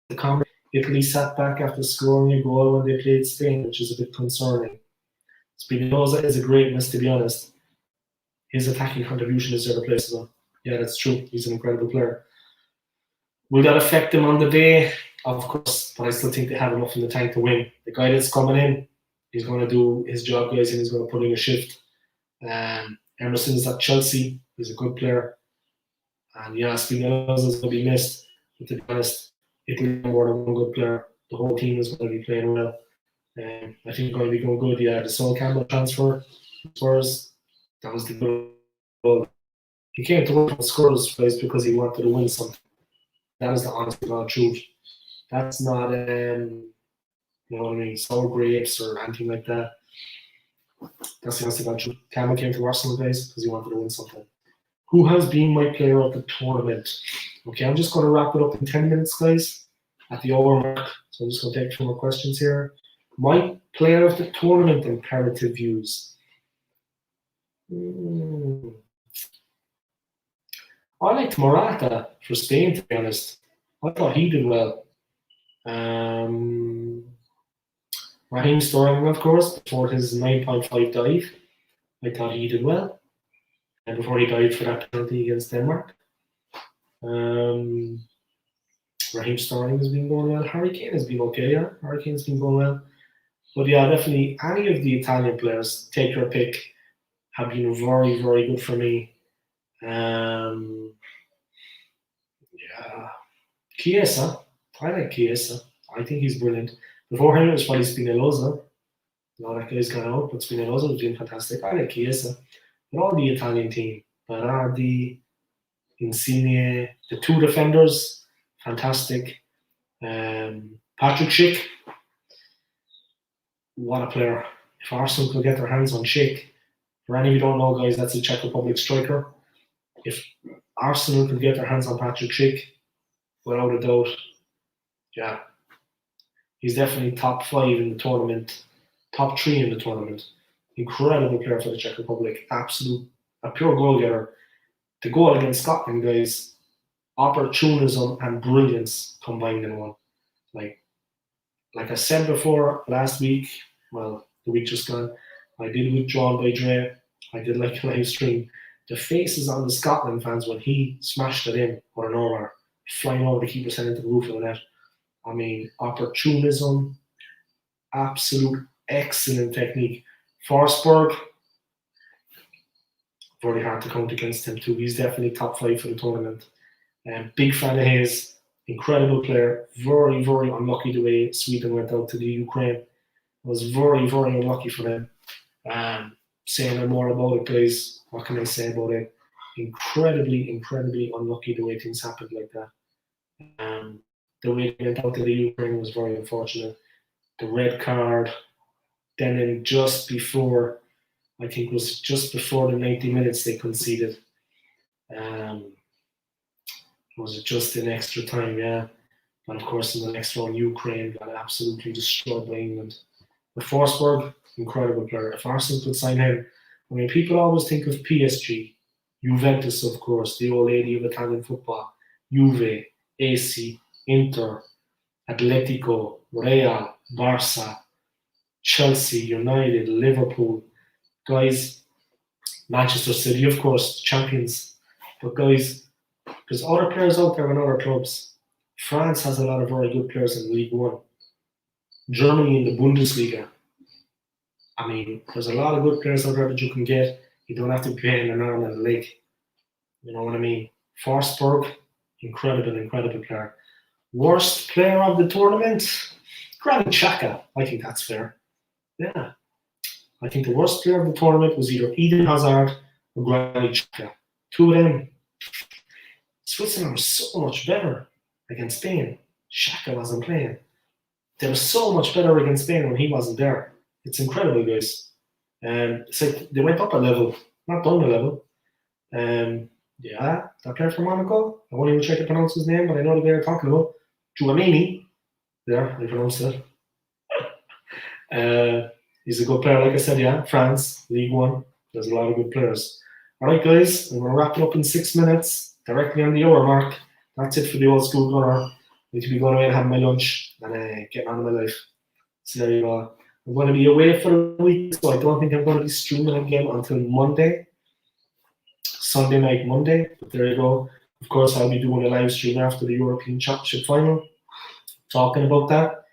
the comment. Italy sat back after scoring a goal when they played Spain, which is a bit concerning. Spinazzola is a great miss, to be honest. His attacking contribution is irreplaceable. Yeah, that's true. He's an incredible player. Will that affect him on the day? Of course, but I still think they have enough in the tank to win. The guy that's coming in, he's going to do his job, guys, and he's going to put in a shift. Emerson is at Chelsea. He's a good player. And yeah, Spinazzola is going to be missed. But to be honest, Italy have more than one good player. The whole team is going to be playing well. I think going to be going good. Yeah, the Sol Campbell transfer, Spurs, that was the good goal. He came to work on Spurs place because he wanted to win something. That is the honest to God truth. That's not, you know what I mean, sour grapes or anything like that. That's the honest to God truth. Campbell came to Arsenal guys because he wanted to win something. Who has been my player of the tournament? Okay, I'm just going to wrap it up in 10 minutes, guys, at the hour mark. So I'm just going to take 2 more questions here. My player of the tournament imperative views. I liked Morata for Spain, to be honest. I thought he did well. Raheem Sterling, of course, before his 9.5 dive. I thought he did well. And before he died for that penalty against Denmark. Raheem Sterling has been going well. Harry Kane has been okay, yeah. Harry Kane's been going well. But yeah, definitely any of the Italian players, take your pick, have been very, very good for me. Yeah. Chiesa. I like Chiesa. I think he's brilliant. Before him, it was probably Spinazzola. That guy's gone out, but Spinazzola was doing fantastic. I like Chiesa. But all the Italian team, Berardi, Insigne, the 2 defenders, fantastic. Patrick Schick, what a player. If Arsenal could get their hands on Schick, for any of you who don't know, guys, that's a Czech Republic striker. If Arsenal could get their hands on Patrick Schick, without a doubt, yeah, he's definitely top 5 in the tournament, top 3 in the tournament. Incredible player for the Czech Republic, a pure goal getter. The goal against Scotland, guys, opportunism and brilliance combined in one. Like I said before last week, well, the week just gone, I did withdrawn by Dre. I did like a live stream. The faces on the Scotland fans when he smashed it in or an over, flying over the keeper's head into the roof of the net. I mean, opportunism, absolute excellent technique. Forsberg, very hard to count against him too. He's definitely top 5 for the tournament. Big fan of his. Incredible player. Very, very unlucky the way Sweden went out to the Ukraine. It was very, very unlucky for them. Saying no more about it, guys. What can I say about it? Incredibly, incredibly unlucky the way things happened like that. The way they went out to the Ukraine was very unfortunate. The red card, then in just before, I think it was just before the 90 minutes they conceded. Was it just in extra time? Yeah. And of course, in the next round, Ukraine got absolutely destroyed by England. But Forsberg, incredible player. If Arsenal could sign him, I mean, people always think of PSG, Juventus, of course, the old lady of Italian football, Juve, AC, Inter, Atletico, Real, Barca, Chelsea, United, Liverpool. Guys, Manchester City, of course, champions. But guys, there's other players out there in other clubs. France has a lot of very good players in League One. Germany in the Bundesliga. I mean, there's a lot of good players out there that you can get. You don't have to be paying an arm and a leg. You know what I mean? Forsberg, incredible player. Worst player of the tournament? Granit Xhaka. I think that's fair. Yeah. I think the worst player of the tournament was either Eden Hazard or Granit Xhaka. 2 of them. Switzerland was so much better against Spain. Xhaka wasn't playing. They were so much better against Spain when he wasn't there. It's incredible, guys. It's like they went up a level, not down a level. Yeah, that player from Monaco. I won't even try to pronounce his name, but I know the guy you're talking about. Tchouaméni. There, I pronounced it. He's a good player, like I said, yeah. France, League One. There's a lot of good players. All right, guys, I'm going to wrap it up in 6 minutes, directly on the hour mark. That's it for the old school gunner. I need to be going away and having my lunch and getting on with my life. So there you go. I'm going to be away for a week, so I don't think I'm going to be streaming again until Monday. Sunday night, Monday. But there you go. Of course, I'll be doing a live stream after the European Championship final, talking about that.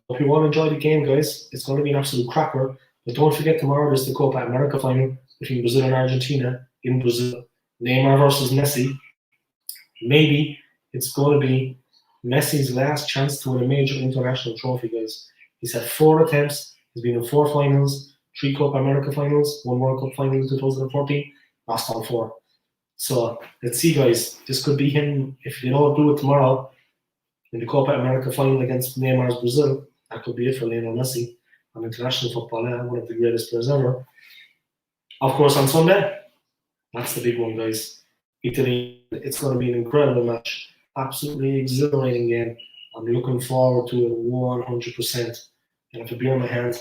Hope you all enjoy the game, guys. It's going to be an absolute cracker. But don't forget, tomorrow there's the Copa America final between Brazil and Argentina in Brazil. Neymar versus Messi. Maybe it's going to be Messi's last chance to win a major international trophy, guys. He's had 4 attempts. He's been in 4 finals, 3 Copa America finals, 1 World Cup final in 2014, lost all 4. So let's see, guys. This could be him. If they don't do it tomorrow in the Copa America final against Neymar's Brazil, that could be it for Lionel Messi on international football. One of the greatest players ever. Of course, on Sunday, that's the big one, guys. Italy. It's going to be an incredible match. Absolutely exhilarating game. I'm looking forward to it 100%. And if a beer in my hand,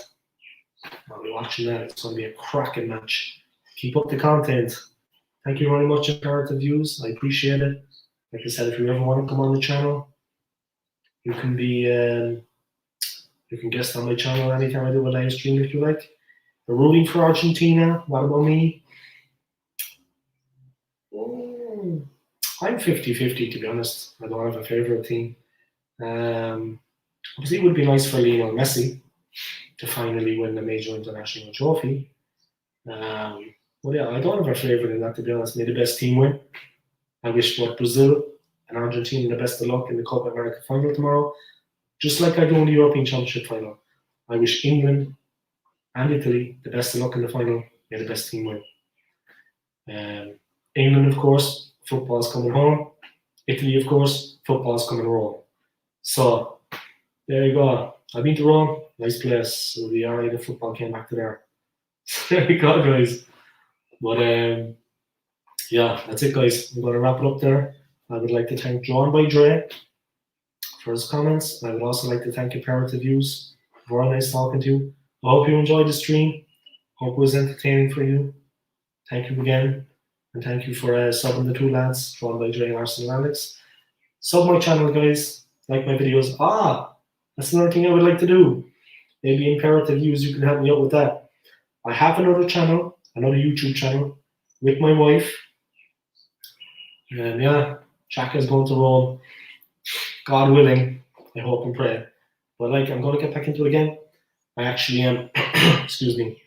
I'll be watching that. It's going to be a cracking match. Keep up the content. Thank you very much, Imperative Views. I appreciate it. Like I said, if you ever want to come on the channel, you can be you can guest on my channel anytime I do a live stream if you like. They're rooting for Argentina. What about me? I'm 50-50 to be honest. I don't have a favourite team. Obviously, it would be nice for Lionel Messi to finally win the major international trophy. But yeah, I don't have a favourite in that, to be honest. May the best team win. I wish both Brazil and Argentina the best of luck in the Copa America final tomorrow, just like I do in the European Championship final. I wish England and Italy the best of luck in the final. May the best team win. England, of course, football's coming home. Italy, of course, football's coming home. So there you go. I've been to Rome, nice place. So the area of football came back to there. There you go, guys. But yeah, that's it, guys. I'm going to wrap it up there. I would like to thank John by Dre for his comments. I would also like to thank Imperative Views. Very nice talking to you. I hope you enjoyed the stream. Hope it was entertaining for you. Thank you again. And thank you for subbing the 2 lads, John by Dre and Arsenal Alex. Sub my channel, guys. Like my videos. That's another thing I would like to do. Maybe Imperative Views, you can help me out with that. I have another channel, another YouTube channel with my wife. And yeah, Chaka's going to Rome. God willing, I hope and pray. But I'm going to get back into it again. I actually am, excuse me.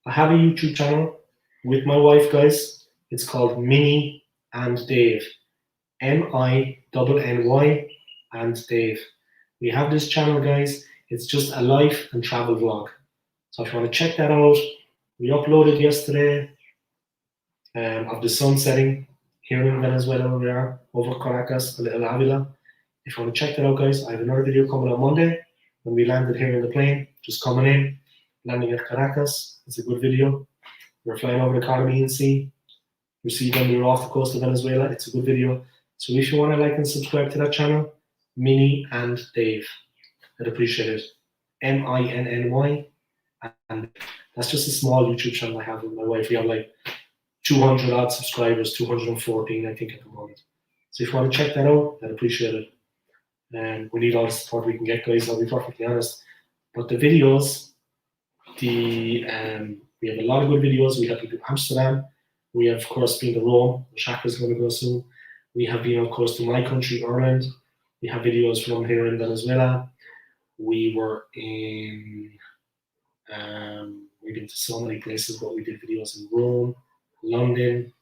I have a YouTube channel with my wife, guys. It's called Minnie and Dave. MINNY and Dave. We have this channel, guys. It's just a life and travel vlog. So if you want to check that out, we uploaded yesterday of the sun setting here in Venezuela where we are, over Caracas, a little Avila. If you want to check that out, guys, I have another video coming on Monday when we landed here in the plane, just coming in, landing at Caracas. It's a good video. We're flying over the Caribbean Sea. You see when we were off the coast of Venezuela. It's a good video. So if you want to like and subscribe to that channel, Minnie and Dave, I'd appreciate it. MINNY. And that's just a small YouTube channel I have with my wife. We have 200 odd subscribers, 214 I think at the moment. So if you want to check that out, I'd appreciate it. And we need all the support we can get, guys, I'll be perfectly honest. But the videos, we have a lot of good videos. We have been to Amsterdam. We have, of course, been to Rome. Shaka's going to go soon. We have been, of course, to my country, Ireland. We have videos from here in Venezuela. We were in, we've been to so many places, but we did videos in Rome, London,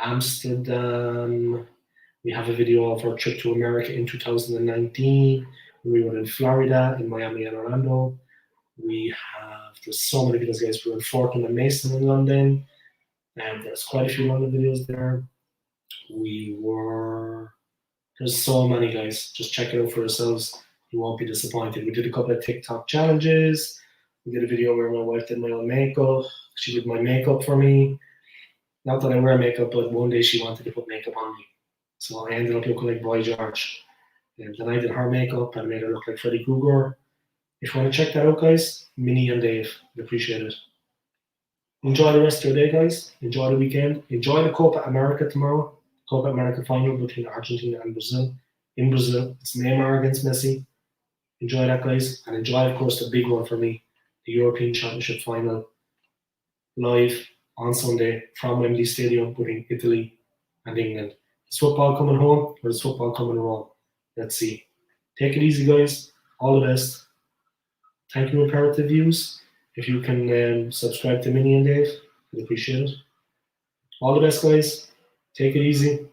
Amsterdam. We have a video of our trip to America in 2019. We were in Florida, in Miami and Orlando. There's so many videos, guys. We were in Fortnum and Mason in London. And there's quite a few London videos there. There's so many, guys. Just check it out for yourselves. You won't be disappointed. We did a couple of TikTok challenges. We did a video where my wife did my own makeup. She did my makeup for me. Not that I wear makeup, but one day she wanted to put makeup on me. So I ended up looking like Boy George. And then I did her makeup and made her look like Freddy Krueger. If you want to check that out, guys, Minnie and Dave, I'd appreciate it. Enjoy the rest of your day, guys. Enjoy the weekend. Enjoy the Copa America tomorrow. Copa America final between Argentina and Brazil. In Brazil, it's Neymar against Messi. Enjoy that, guys. And enjoy, of course, the big one for me, the European Championship final, live on Sunday from Wembley Stadium between Italy and England. Is football coming home or is football coming home? Let's see. Take it easy, guys. All the best. Thank you, Imperative Views. If you can subscribe to Minnie and Dave, I'd appreciate it. All the best, guys. Take it easy.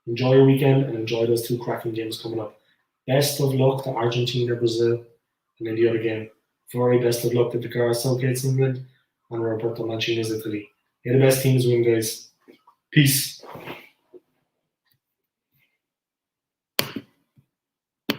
Enjoy your weekend and enjoy those two cracking games coming up. Best of luck to Argentina, Brazil, and then the other game. Very best of luck to Dakar Southgate's England and Roberto Mancini's Italy. May the best teams win, guys. Peace.